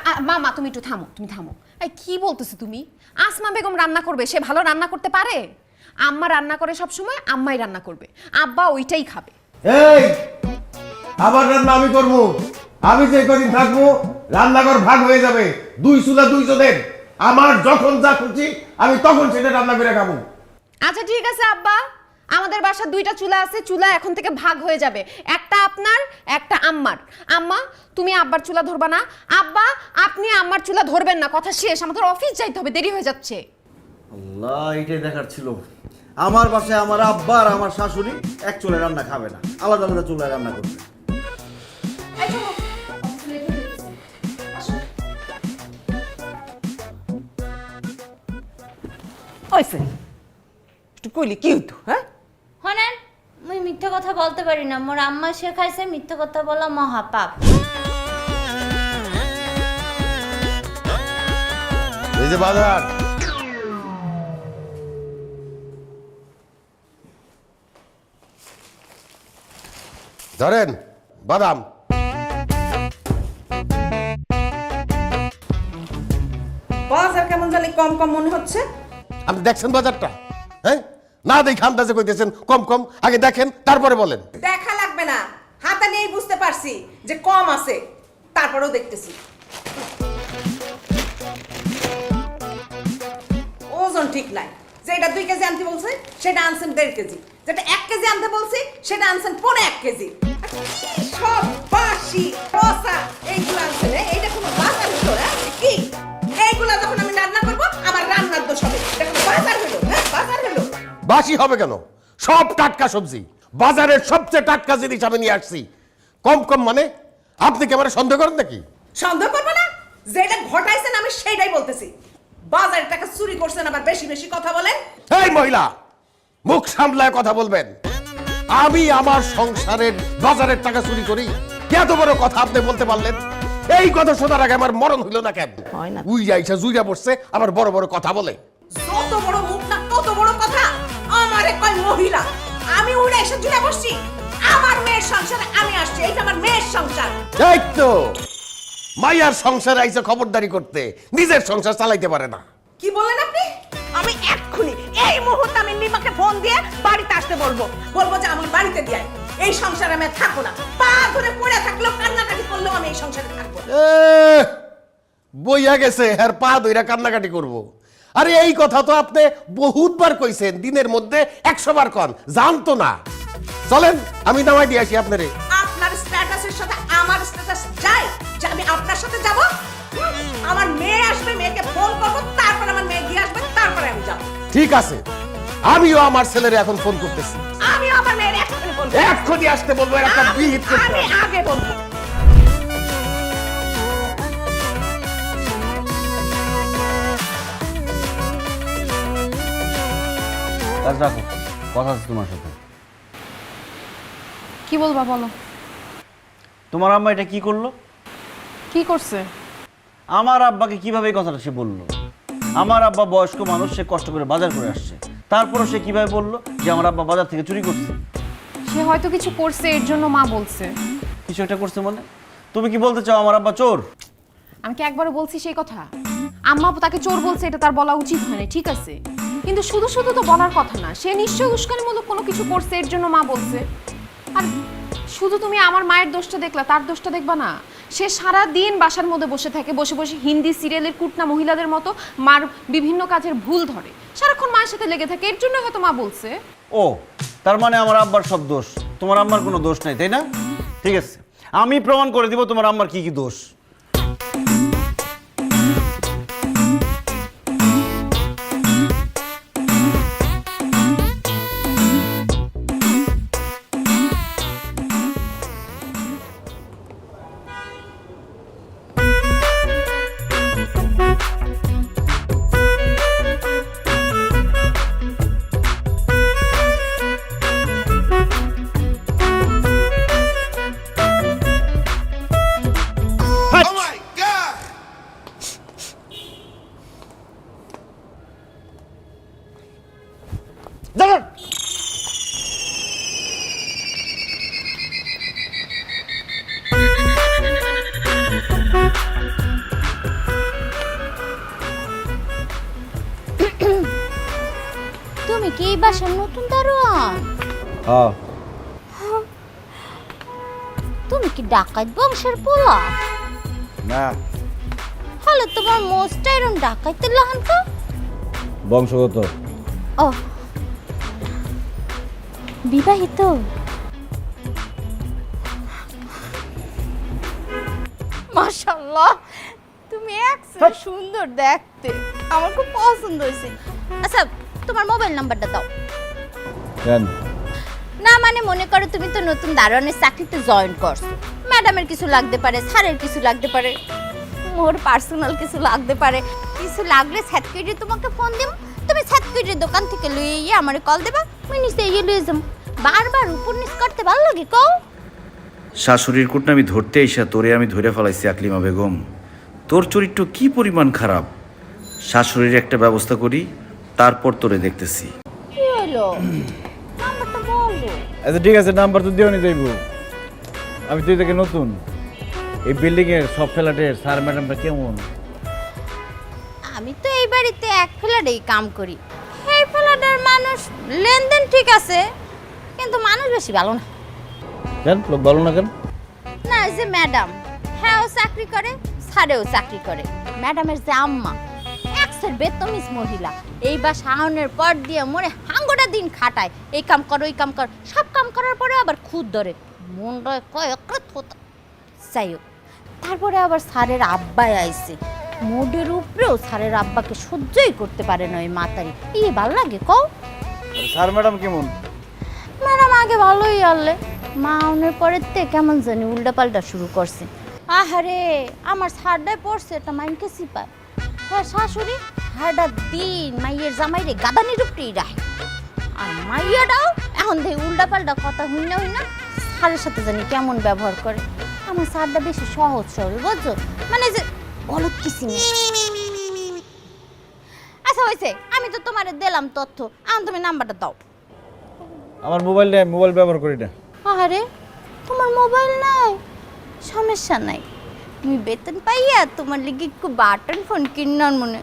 মা তুমি একটু থামো, তুমি থামো। এই কি বলতেছো তুমি? আসমা বেগম রান্না করবে, সে ভালো রান্না করতে পারে? আম্মা রান্না করে সব সময়, আম্মাই রান্না করবে, আব্বা ওইটাই খাবে।
এই, আবার রান্না আমি করব? আমি যে কদিন থাকবো রান্নাঘর ভাগ হয়ে যাবে, দুই চুলা দুই জনের। আমার যখন যা খুশি আমি তখন সেটা রান্না করে খাবো।
আচ্ছা ঠিক আছে আব্বা, আমাদের বাসার 2টা চুলা আছে, চুলা এখন থেকে ভাগ হয়ে যাবে, একটা আপনার একটা আম্মার। আম্মা তুমি আব্বার চুলা ধরবা না, আব্বা আপনি আম্মার চুলা ধরবেন না, কথা শেষ। আমাদের অফিস যাইতে হবে, দেরি হয়ে যাচ্ছে।
আল্লাহ, এটাই দেখার ছিল। আমার বাসায় আমার আব্বা আর আমার শাশুড়ি এক চুলায় রান্না খাবে না, আলাদা আলাদা চুলায় রান্না করবে।
ওইসে একটু কইলি কি হইতো? হ্যাঁ,
হনেন মুই মিথ্যা কথা বলতে পারি না, মোর আম্মা শেখাইছে মিথ্যা কথা বলা মহাপাপ।
এই যে বাজার, ধরেন বাদাম।
বাজার কেমন জানি কম কম মনে হচ্ছে।
আপনি দেখছেন বাজারটা? হ্যাঁ, না দেখে আন্দাজে কইতেছেন কম কম। আগে দেখেন তারপরে বলেন।
দেখা লাগবে না, হাতে নিয়েই বুঝতে পারছি যে কম আছে, তারপরেও দেখতেছি। ওজন ঠিক নাই, যেটা 2 কেজি আনতে বলছে সেটা আনছেন 1.5 কেজি, যেটা 1 কেজি আনতে বলছি সেটা আনছেন 1.5 কেজি। সব বাসি পচা এইগুলো আনছেন, এইটা কোনো বাজার হলো? কি এইগুলা যখন আমি রান্না করব আমার রান্নার দোষ হবে, এটা কোনো বাজার হলো? হ্যাঁ, বাজার হলো?
বাসি হবে কেন? সব টাটকা সবজি, বাজারের সবচেয়ে টাটকা জিনিস আমি নিয়ে আসছি। কম কম মানে আপনি কি আমার সন্দেহ করেন নাকি?
সন্দেহ করবো না, যেটা ঘটাইছেন আমি সেটাই বলতেছি। বাজারের টাকা চুরি করছেন, আবার বেশি বেশি কথা বলেন।
এই মহিলা, মুখ সামলায় কথা বলবেন। আমি আমার সংসারের বাজারের টাকা চুরি করি? এত বড় কথা আপনি বলতে পারলেন? এই কথা শোনার আগে আমার মরণ হইল না কেন?
হয় না।
উই যাইছে জুইরা পড়ছে, আবার বড় বড় কথা বলে।
যত বড় মুখ না তত বড় কথা। আমারে কয় মহিলা, আমি উড়ে এসে জুড়ে বসছি। আমার মেয়ের সংসারে আমি আসছি, এটা আমার মেয়ের সংসার।
এই তো মাইয়ার সংসার আইছে খবরদারি করতে, নিজের সংসার চালাইতে পারে না।
কি বললেন আপনি? আমি এক্ষুনি এই মুহূর্তে আমি নিমাকে ফোন দিয়ে বাড়িতে আসতে বলবো, বলবো যে আমার বাড়িতে দিয়ে এই সংসারে আমি আর থাকবো না। পা ধরে পড়ে থাকলেও কান্নাকাটি করলেও আমি এই সংসারে থাকবো না।
বইয়া গেছে আর পা ধইরা কান্নাকাটি করব। আরে এই কথা তো আপনি বহুতবার কইছেন, দিনের মধ্যে 100 বার কন, জানতো না। চলেন আমি নামাই দিয়ে আসি আপনারে।
আপনার স্ট্যাটাসের সাথে আমার স্ট্যাটাস যায় যে আমি আপনার সাথে যাব? আমার মেয়ে আসবে, মেয়েকে ফোন করবো, তারপর আমার মেয়ে দিয়ে আসবে, তারপরে আমি যাব।
ঠিক আছে, আমিও আমার ছেলেরে এখন ফোন করতেছি।
আমি আমার মেয়ের এক্ষুনি বলবো,
এক্ষুনি আসতে বলবো, এর একটা বিহিত করতে
আমি
হবে।
আগে বলবো।
কাজ রাখো, কথা আছে তোমার সাথে।
কি বলবা বলো?
তোমার আম্মা এটা কি করলো?
কি করছে?
আমার আব্বাকে কিভাবে এই কথাটা সে বললো? আমার আব্বা বয়স্ক মানুষ, সে কষ্ট করে বাজার করে আসছে, তারপরও সে কিভাবে বললো যে আমার আব্বা বাজার থেকে চুরি করছে?
সে হয়তো কিছু করছে, এর জন্য মা বলছে।
কিছু একটা করছে মানে? তুমি কি বলতে চাও আমার আব্বা চোর?
আমি কি একবারও বলছি সেই কথা? আম্মা তাকে চোর বলছে, এটা তার বলা উচিত হয় না, ঠিক আছে, কিন্তু শুধু শুধু তো বলার কথা না। সে নিশ্চয়ই উস্কানিমূলক কোনো কিছু করছে, এর জন্য মা বলছে। আর শুধু তুমি আমার মায়ের দোষটা দেখলা, তার দোষটা দেখবা না। সে সারা দিন বাসার মধ্যে বসে থাকে, বসে বসে হিন্দি সিরিয়ালের কুটনা মহিলাদের মতো মার বিভিন্ন কাজের ভুল ধরে, সারাক্ষণ মায়ের সাথে লেগে থাকে, এর জন্য হয়তো মা বলছে।
ও, তার মানে আমার আব্বার সব দোষ, তোমার আম্মার কোনো দোষ নাই, তাই না? ঠিক আছে, আমি প্রমাণ করে দিব তোমার আম্মার কি কি দোষ। দাঁড়ান।
তুমি কি এই বাসার নতুন দারোয়ান?
হ্যাঁ।
তুমি কি ডাকাত বংশের পোলা?
না,
হলে তোমার মোস্ট এরম ডাকাইতে লাহান তো?
বংশগত।
ও বিবাহিত? মাশাআল্লাহ, তুমি একদম সুন্দর দেখতে, আমার খুব পছন্দ হয়েছে। আচ্ছা, তোমার মোবাইল নাম্বারটা দাও।
কেন?
না মানে মনে করো তুমি তো নতুন দারোয়ানের চাকরিতে জয়েন করছো, ম্যাডামের কিছু লাগতে পারে, স্যারের কিছু লাগতে পারে, মোর পার্সোনাল কিছু লাগতে পারে, কিছু লাগলে সার্টিফিকেটে তোমাকে ফোন দিব, তুমি সার্টিফিকেটের দোকান থেকে লইয়ে গিয়ে আমারে কল দেবা, আমি নিচে গিয়ে লইয়ে যাম। বারবার উপর নিচ করতে ভালো লাগে কও?
শাশুড়ির কুটনামি ধরতে এসা তোরে আমি ধরে ফেলাইছি আকলিমা বেগম। তোর চরিত্র কি পরিমাণ খারাপ। শাশুড়ির একটা ব্যবস্থা করি, তারপর তোরে দেখতেছি।
কি হলো? নাম্বারটা বলো।
আচ্ছা ঠিক আছে, নাম্বার তো দিও নি যাইব। আমি তুই থেকে নতুন, এই বিল্ডিং এর সব ফ্ল্যাটের স্যার ম্যাডামটা কেমন?
আমি তো এই বাড়িতে এক ফ্ল্যাটেই কাম করি, এই ফ্ল্যাটের মানুষ লেনদেন ঠিক আছে, কিন্তু মানুষ বেশি ভালো না।
কেন লোক ভালো না কেন?
না, এই যে ম্যাডাম, হ্যাঁও চাকরি করে, স্যারেও চাকরি করে। ম্যাডামের যে আম্মা এক্সের বেতমিজ মহিলা, এই বা শাওনের পর দিয়ে মনে হাঙ্গোটা দিন খাটায়, এই কাম কর ওই কাম কর, সব কাম করার পরে আবার খুদ ধরে, মনটা কয় যাই হোক। তারপরে আবার স্যারের আব্বাই আইছে, মোডের উপরেও স্যারের আব্বাকে সহ্যই করতে পারে না ওই মাতারি। ভালো লাগে কও?
স্যার ম্যাডাম কেমন?
ম্যাডাম আগে ভালোই আনলে, মা আউনের পরের তে কেমন জানি উল্টা পাল্টা শুরু করছে। আহারে, আমার ছাড়টাই পড়ছে, এটা মাইনকে সিপায়। হ্যাঁ, শাশুড়ি হারটা দিন মাইয়ের জামাইরে গাদানির উপরেই রাখে, আর মাইয়াটাও এখন দেখি উল্টা পাল্টা কথা হইনা স্যারের সাথে জানি কেমন ব্যবহার করে। আমার স্যারটা বেশি সহজ সরল, বুঝছো, মানে যে গলত কিছু নেই। আচ্ছা হয়েছে, আমি তো তোমার দিলাম তথ্য, এখন তুমি নাম্বারটা দাও।
আমার মোবাইল নেই, মোবাইল ব্যবহার করি না।
আরে, তোমার মোবাইল নাই? সমস্যা নাই, তুমি বেতন পাইয়া তোমার লিগে একটু বাটন ফোন কিনার মনে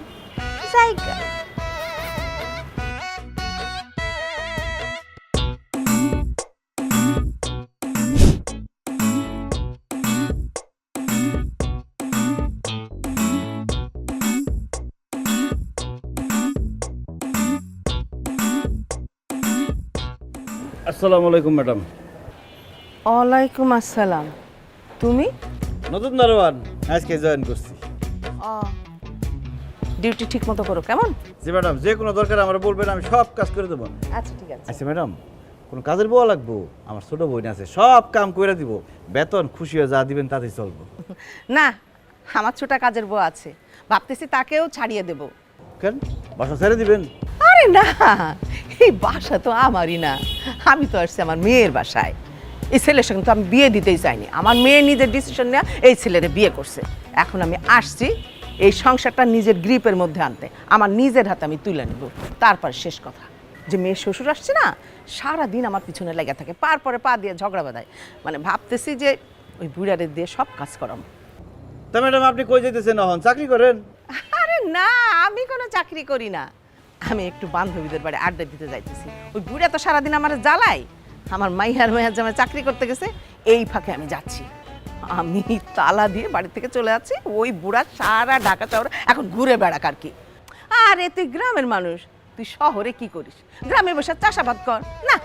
জায়গা।
আসসালামু আলাইকুম ম্যাডাম।
ওয়ালাইকুম আসসালাম। তুমি?
নতুন দারোয়ান, আজকে জয়েন করছি।
ডিউটি ঠিক মতো করো কেমন?
জি ম্যাডাম, যে কোনো দরকার আমরা বলবেন, আমি সব কাজ করে দেবো।
আচ্ছা ঠিক আছে।
আচ্ছা ম্যাডাম, কোনো কাজের বউ লাগবো? আমার ছোট বোন আছে, সব কাম করে দিব, বেতন খুশি হয়ে যা দিবেন তাতেই চলবো।
না, আমার ছোটা কাজের বউ আছে, ভাবতেছি তাকেও ছাড়িয়ে দেব।
কেন, বাসা ছেড়ে দিবেন?
আরে না, এই বাসা তো আমারই না, আমি তো আসছি আমার মেয়ের বাসায়। এই ছেলের সঙ্গে তো আমি বিয়ে দিতেই চাইনি, আমার মেয়ে নিজের ডিসিশন নেওয়া এই ছেলেরে বিয়ে করছে। এখন আমি আসছি এই সংসারটা নিজের গ্রিপের মধ্যে আনতে, আমার নিজের হাতে আমি তুলে নেব। তারপর শেষ কথা, যে মেয়ের শ্বশুর আসছে না, সারাদিন আমার পিছনে লেগে থাকে, পার পরে পা দিয়ে ঝগড়া বাঁধায়। মানে ভাবতেছি যে ওই বুড়ারে দিয়ে সব কাজ করাম।
তা ম্যাডাম আপনি কই যেতেছেন এখন? চাকরি করেন?
আরে না, আমি কোনো চাকরি করি না, আমি একটু বান্ধবীদের বাড়ি আড্ডা দিতে যাইতেছি। ওই বুড়া তো সারাদিন আমার জ্বালাই, আমার মাইয়ার জামাই চাকরি করতে গেছে, এই ফাঁকে আমি যাচ্ছি। আমি তালা দিয়ে বাড়ি থেকে চলে যাচ্ছি, ওই বুড়া সারা ঢাকা শহরে এখন ঘুরে বেড়াক আর কি। আরে তুই গ্রামের মানুষ, তুই শহরে কি করিস? গ্রামে বসে চাষাবাদ কর না।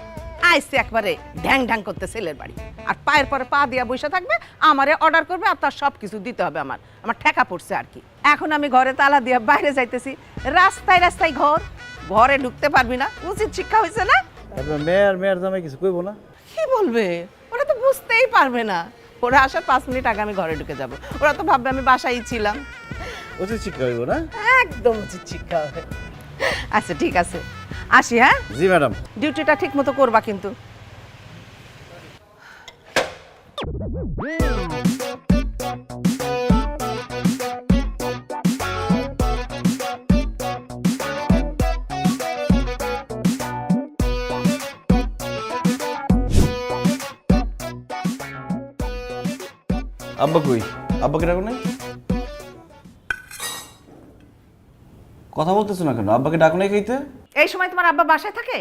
আইসে একবারে ঢ্যাং ঢ্যাং করতে ছেলের বাড়ি, আর পায়ের পরে পা দিয়া বসে থাকবে, আমারে অর্ডার করবে, আর তার সব কিছু দিতে হবে। আমার ঠেকা পড়ছে আর কি। এখন আমি ঘরে তালা দিয়ে বাইরে যাইতেছি, রাস্তায় রাস্তায় ঘরে ঢুকতে পারবি না। উচিত শিক্ষা হয়েছে না?
তারপর মেয়ের জামাই কিছু কইবো না?
কি বলবে? ওরা তো বুঝতেই পারবে না। ওরা আসার 5 মিনিট আগে আমি ঘরে ঢুকে যাব, ওরা তো ভাববে আমি বাসায় ছিলাম।
উচিত শিক্ষা হইব না?
একদম উচিত শিক্ষা হবে। আচ্ছা ঠিক আছে, আসি। হ্যাঁ
জি ম্যাডাম।
ডিউটিটা ঠিক মতো করবা কিন্তু।
আব্বা কই? আব্বাকে ডাকো নাই? কথা বলতেছো না কেন? আব্বাকে ডাকো নাই খাইতে?
এই সময় তোমার আব্বা বাসায় থাকে?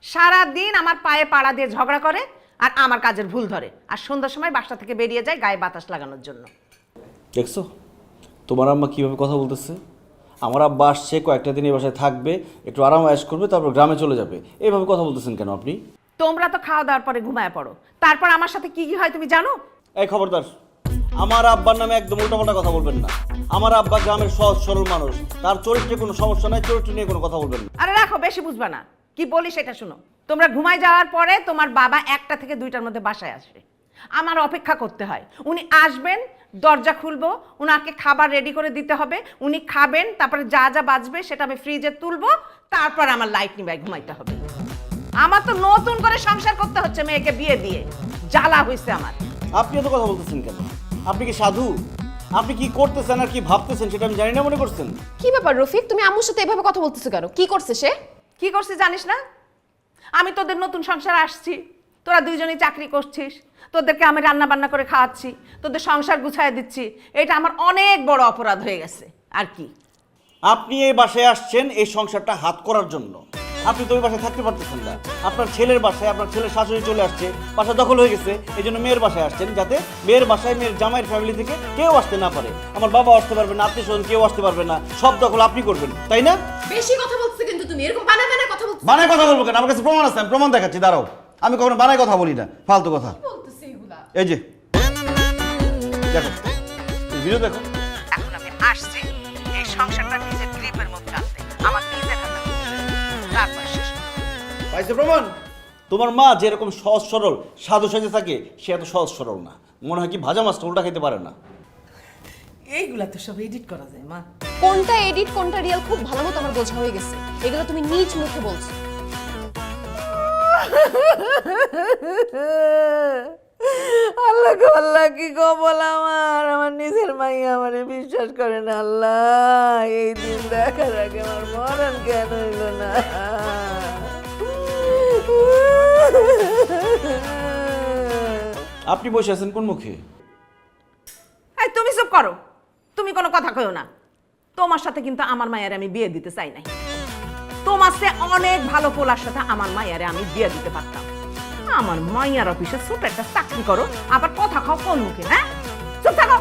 সারা দিন আমার পায়ে পাড়া দিয়ে ঝগড়া করে আর আমার কাজের ভুল ধরে, আর সন্ধ্যার সময় বাসা থেকে বেরিয়ে যায় গায়ে বাতাস লাগানোর জন্য।
দেখছো তোমার আম্মা কিভাবে কথা বলতেছে? আমার আব্বা আসছে, কয়েকটা দিন এই বাসায় থাকবে, একটু আরাম আয়েশ করবে, তারপর গ্রামে চলে যাবে। এইভাবে কথা বলতেছেন কেন আপনি?
তোমরা তো খাওয়া দাওয়ার পরে ঘুমায় পড়ো, তারপর আমার সাথে কি কি হয় তুমি জানো?
এই খবরদার, আমার আব্বার নামে একদম উল্টাপাল্টা কথা বলবেন না। আমার আব্বা গ্রামের সহজ সরল মানুষ, তার চরিত্রে কোনো সমস্যা নাই, চরিত্র নিয়ে কোনো কথা বলবেন না।
আরে রাখো, বেশি বুঝবা না, কি বলি সেটা শুনো। তোমরা ঘুমায় যাওয়ার পরে তোমার বাবা 1টা থেকে 2টার মধ্যে বাসায় আসবে, আমার অপেক্ষা করতে হয়। উনি আসবেন, দরজা খুলবো, উনাকে খাবার রেডি করে দিতে হবে, উনি খাবেন, তারপরে যা যা বাজবে সেটা আমি ফ্রিজে তুলবো, তারপর আমার লাইট নিভাই ঘুমাইতে হবে। আমার তো নতুন করে সংসার করতে হচ্ছে মেয়েকে বিয়ে দিয়ে, জ্বালা হয়েছে আমার।
আপনি এত কথা বলতেছেন কেন? আপনি কি সাধু? আপনি কি করতেছেন আর কি ভাবতেছেন সেটা আমি জানি না মনে করছেন?
কি ব্যাপার রফিক, তুমি আম্মুর সাথে এভাবে কথা বলতেছো কেন? কি করছে সে?
কি করছে জানিস না? আমি তোদের নতুন সংসার আসছি, তোরা দুইজনেই চাকরি করছিস, তোদেরকে আমি রান্না বান্না করে খাওয়াচ্ছি, তোদের সংসার গুছায় দিচ্ছি, এটা আমার অনেক বড় অপরাধ হয়ে গেছে। আর কি,
আপনি এই বাসায় আসছেন এই সংসারটা হাত করার জন্য। আপনি তো ওই বাসায় থাকতে পারতেছেন না, আপনার ছেলের বাসায় আপনার ছেলের শাশুড়ি চলে আসছে, বাসা দখল হয়ে গেছে, এই জন্য মেয়ের বাসায় আসছেন, যাতে মেয়ের বাসায় মেয়ের জামাইয়ের ফ্যামিলি থেকে কেউ আসতে না পারে। আমার বাবা আসতে পারবে না, আত্মীয় স্বজন কেউ আসতে পারবে না, সব দখল আপনি করবেন, তাই না?
বেশি কথা বলছো কিন্তু তুমি, এরকম বানায় বানায় কথা বলছো।
বানায় কথা বলবো কেন? আমার কাছে প্রমাণ আছে, আমি প্রমাণ দেখাচ্ছি, দাঁড়াও। আমি কখনো বানায় কথা বলি না, ফালতু কথা।
বলতেছে এগুলা?
এই যে দেখো, এই ভিডিও দেখো।
এখন আমি আসছি এই সংসারটা নিজের গ্রিপের মধ্যে আনতে, আমার নিজের হাতে তারপর শেষ।
পাইছে প্রমাণ? তোমার মা যেরকম সহজ সরল সাধু সাজে থাকে, সে এত সহজ সরল না। মনে হয় কি ভাজা মাছটা উল্টা খেতে পারে না।
এইগুলা তো সব এডিট করা যায় মা।
কোনটা এডিট কোনটা রিয়েল খুব ভালো মতো আমার বোঝা হয়ে গেছে, এগুলো তুমি নিজ মুখে বলছো।
আল্লাহ গো আল্লাহ, কি কবল আমার, আমার নিজের মাইয়া আমারে বিশ্বাস করে না। আল্লাহ, এই দিন দেখার আগে আমার মরণ কেন হইল না?
আপনি বসে আছেন কোন মুখে?
এই তুমি চুপ করো, তুমি কোনো কথা কইও না। তোমার সাথে কিন্তু আমার মায়ের আমি বিয়ে দিতে চাই নাই। তোমার চেয়ে অনেক ভালো পোলার সাথে আমার মায়ের আমি বিয়ে দিতে পারতাম। আমার মাইয়ার অফিসে ছোট একটা চাকরি করো, আবার কথা খাও কোন মুখে? হ্যাঁ, চুপ থাকো।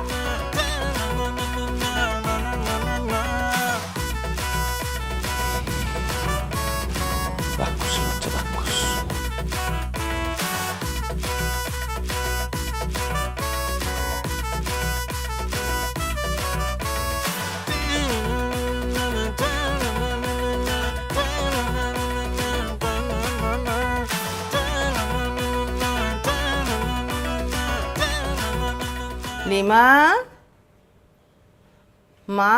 লিমা, মা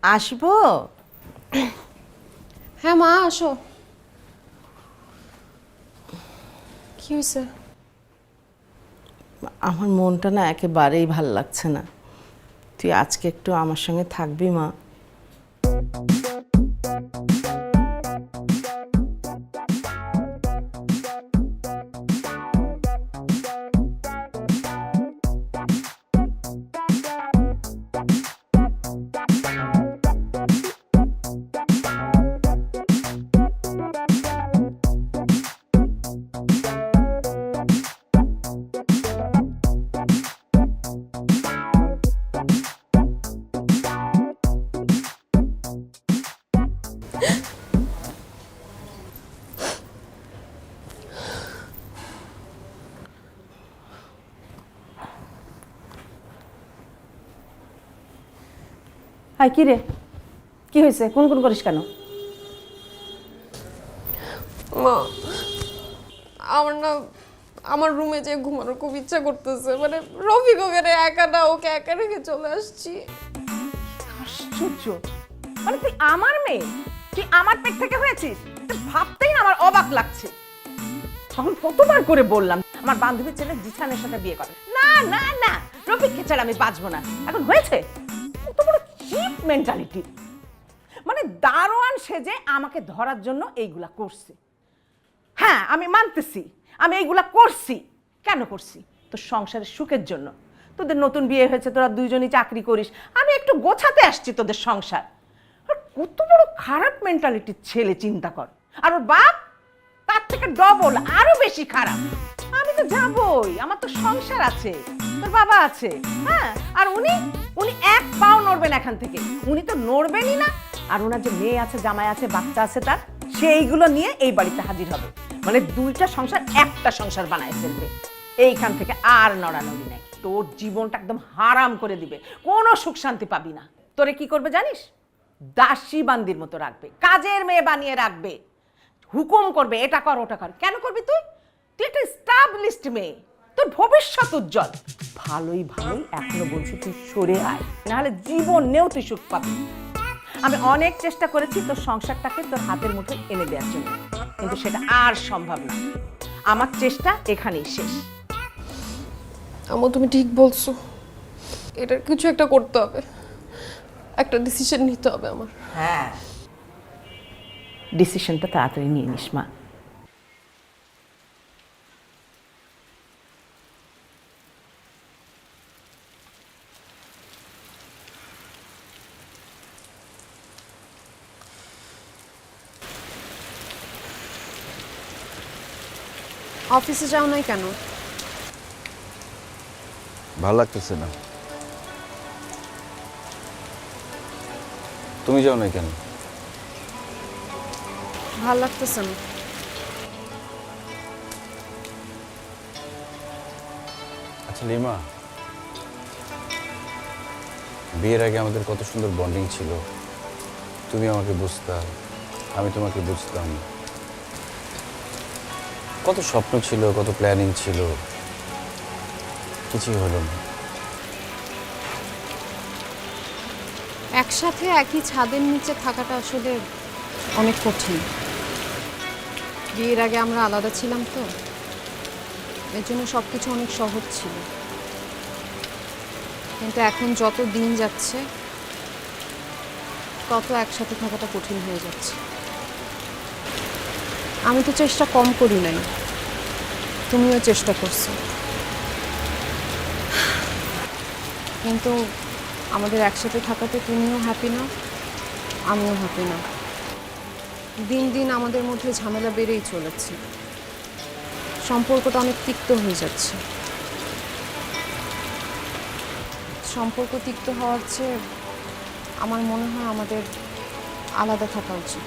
আসবো?
হ্যাঁ মা, আসো। কি হয়েছে?
আমার মনটা না একেবারেই ভাল লাগছে না। তুই আজকে একটু আমার সঙ্গে থাকবি মা? হাই, কি রে, কি হয়েছে? কোন কোন করিস কেন?
মা, আমার না আমার রুমে যে ঘুমানোর খুব ইচ্ছা করতেছে। মানে রফিক ওকে একা না, ওকে একা রেখে চলে আসছি।
আশ্চর্য, মানে তুই আমার মেয়ে, তুই আমার পেট থেকে হয়েছিস? ভাবতেই না আমার অবাক লাগছে। তখন কতবার করে বললাম আমার বান্ধবীর ছেলে জিসানের সাথে বিয়ে করে। না না না, রফিককে ছাড়া আমি বাঁচবো না। এখন হয়েছে কত বড় চিপ মেন্টালিটি। মানে দারোয়ান সেজে আমাকে ধরার জন্য এইগুলা করছে। হ্যাঁ, আমি মানতেছি আমি এইগুলা করছি। কেন করছি? তোর সংসারের সুখের জন্য। তোদের নতুন বিয়ে হয়েছে, তোরা দুইজনই চাকরি করিস, আমি একটু গোছাতে আসছি তোদের সংসার। আর কত বড় খারাপ মেন্টালিটির ছেলে চিন্তা কর। আর ওর বাপ তার থেকে ডবল, আরো বেশি খারাপ। আমি তো যাবই, আমার তো সংসার আছে, তোর বাবা আছে। হ্যাঁ, আর উনি এক পাও নড়বেন এখান থেকে, উনি তো নড়বেনই না। আর ওনার যে মেয়ে আছে, জামাই আছে, বাচ্চা আছে তার, সেইগুলো নিয়ে এই বাড়িতে হাজির হবে। মানে দুইটা সংসার একটা সংসার বানায় ফেলবে। এইখান থেকে আর নড়ানড়ি নাই, তোর জীবনটা একদম হারাম করে দিবে, কোনো সুখ শান্তি পাবি না। তোরে কি করবে জানিস? দাসী বান্দির মতো রাখবে, কাজের মেয়ে বানিয়ে রাখবে, হুকুম করবে এটা কর ওটা কর। কেন করবি তুই? তুই একটা স্টাবলিশড মেয়ে, তোর ভবিষ্যৎ উজ্জ্বল। ভালোই ভালোই এখনো বলছি তুই সরে আয়, নাহলে জীবনেও তুই সুখ পাবি। আমি অনেক চেষ্টা করেছি তোর সংসারটাকে তোর হাতের মুঠোয় এনে দেওয়ার জন্য, কিন্তু সেটা আর সম্ভব না। আমার চেষ্টা এখানেই শেষ।
আম্মু তুমি ঠিক বলছো, এটার কিছু একটা করতে হবে, একটা ডিসিশন নিতে হবে আমার।
হ্যাঁ, ডিসিশনটা তাড়াতাড়ি নিয়ে নিস মা।
অফিসে যাও নাই কেন?
ভালো লাগতেছে না। তুমি যাও না কেন?
ভাল লাগতেছে না।
আচ্ছা লিমা, বিয়ের আগে আমাদের কত সুন্দর বন্ডিং ছিল। তুমি আমাকে বুঝতা, আমি তোমাকে বুঝতাম। কত স্বপ্ন ছিল, কত প্ল্যানিং ছিল, কিছুই হলো না।
একসাথে একই ছাদের নিচে থাকাটা আসলে অনেক কঠিন। বিয়ের আগে আমরা আলাদা ছিলাম তো, এর জন্য সব কিছু অনেক সহজ ছিল। কিন্তু এখন যত দিন যাচ্ছে তত একসাথে থাকাটা কঠিন হয়ে যাচ্ছে। আমি তো চেষ্টা কম করি নাই, তুমিও চেষ্টা করছো, কিন্তু আমাদের একসাথে থাকাতে তুমিও হ্যাপি না, আমিও হ্যাপি না। দিন দিন আমাদের মধ্যে ঝামেলা বেড়েই চলেছে, সম্পর্কটা অনেক তিক্ত হয়ে যাচ্ছে। সম্পর্ক তিক্ত হওয়ার চেয়ে আমার মনে হয় আমাদের আলাদা থাকা উচিত।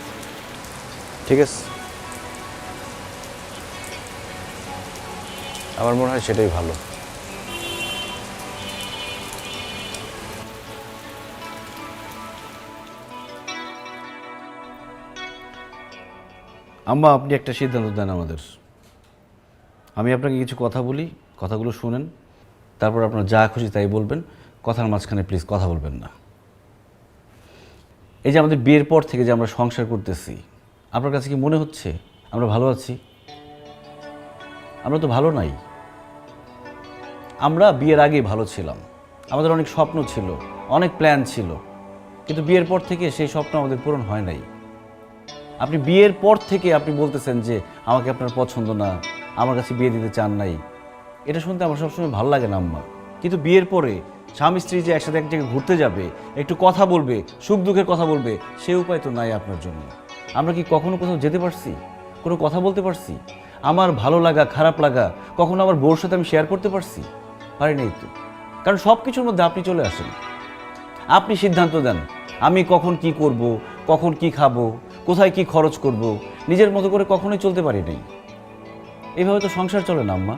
ঠিক আছে, আমার মনে হয় সেটাই ভালো। আম্মা, আপনি একটা সিদ্ধান্ত দেন আমাদের। আমি আপনাকে কিছু কথা বলি, কথাগুলো শুনেন, তারপর আপনার যা খুশি তাই বলবেন। কথার মাঝখানে প্লিজ কথা বলবেন না। এই যে আমাদের বিয়ের পর থেকে যে আমরা সংসার করতেছি, আপনার কাছে কি মনে হচ্ছে আমরা ভালো আছি? আমরা তো ভালো নাই। আমরা বিয়ের আগেই ভালো ছিলাম, আমাদের অনেক স্বপ্ন ছিল, অনেক প্ল্যান ছিল, কিন্তু বিয়ের পর থেকে সেই স্বপ্ন আমাদের পূরণ হয় নাই। আপনি বিয়ের পর থেকে আপনি বলতেছেন যে আমাকে আপনার পছন্দ না, আমার কাছে বিয়ে দিতে চান নাই। এটা শুনতে আমার সবসময় ভালো লাগে না আম্মা, কিন্তু বিয়ের পরে স্বামী স্ত্রী যে একসাথে এক জায়গায় ঘুরতে যাবে, একটু কথা বলবে, সুখ দুঃখের কথা বলবে, সে উপায় তো নাই আপনার জন্য। আমরা কি কখনো কোথাও যেতে পারছি, কোনো কথা বলতে পারছি? আমার ভালো লাগা খারাপ লাগা কখনো আমার বউর সাথে আমি শেয়ার করতে পারছি? পারি নাই তো, কারণ সব কিছুর মধ্যে আপনি চলে আসেন, আপনি সিদ্ধান্ত দেন আমি কখন কি করব, কখন কি খাবো, কোথায় কি খরচ করব। নিজের মতো করে কখনোই চলতে পারি নাই। এইভাবে তো সংসার চলে না আম্মা।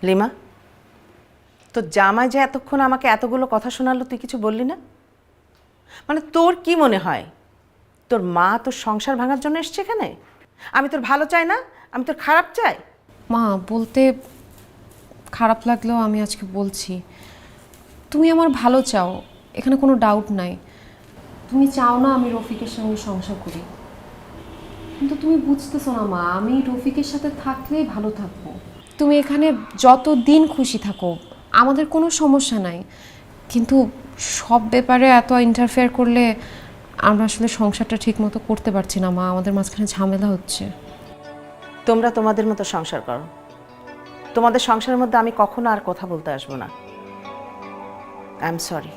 লিমা, তোর জামাই যে এতক্ষণ আমাকে এতগুলো কথা শোনালো, তুই কিছু বললি না? মানে তোর কি মনে হয় তোর মা তোর সংসার ভাঙার জন্য এসছে এখানে? আমি তোর ভালো চাই না, আমি তোর খারাপ চাই?
মা, বলতে খারাপ লাগলেও আমি আজকে বলছি, তুমি আমার ভালো চাও, এখানে কোনো ডাউট নাই। তুমি চাও না আমি রফিকের সঙ্গে সংসার করি, কিন্তু তুমি বুঝতেছো না মা, আমি রফিকের সাথে থাকলেই ভালো থাকবো। তুমি এখানে যত দিন খুশি থাকো, আমাদের কোনো সমস্যা নাই, কিন্তু সব ব্যাপারে এত ইন্টারফেয়ার করলে আমরা আসলে সংসারটা ঠিক মতো করতে পারছি না মা, আমাদের মাঝখানে ঝামেলা হচ্ছে।
তোমরা তোমাদের মতো সংসার করো, তোমাদের সংসারের মধ্যে আমি কখনো আর কথা বলতে আসবো না। I am sorry.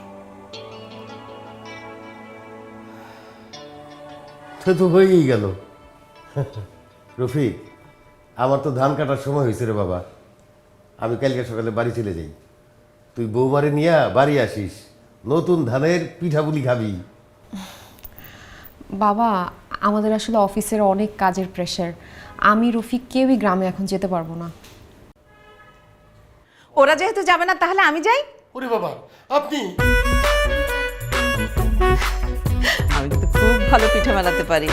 তো হয়েই গেল। রফিক, আমার তো ধান কাটার সময় হয়েছে রে বাবা, আমি কালকে সকালে বাড়ি চলে যাই। তুই বৌমারে নিয়ে বাড়ি আসিস, নতুন ধানের পিঠাপুলি খাবি।
বাবা, আমাদের আসলে অফিসের অনেক কাজের প্রেশার, আমি রফিক কেউই গ্রামে এখন যেতে পারবো না।
ওরা যেহেতু যাবে না তাহলে আমি যাই।
ওরে বাবা, আপনি?
আমি কিন্তু খুব ভালো পিঠা বানাতে পারি।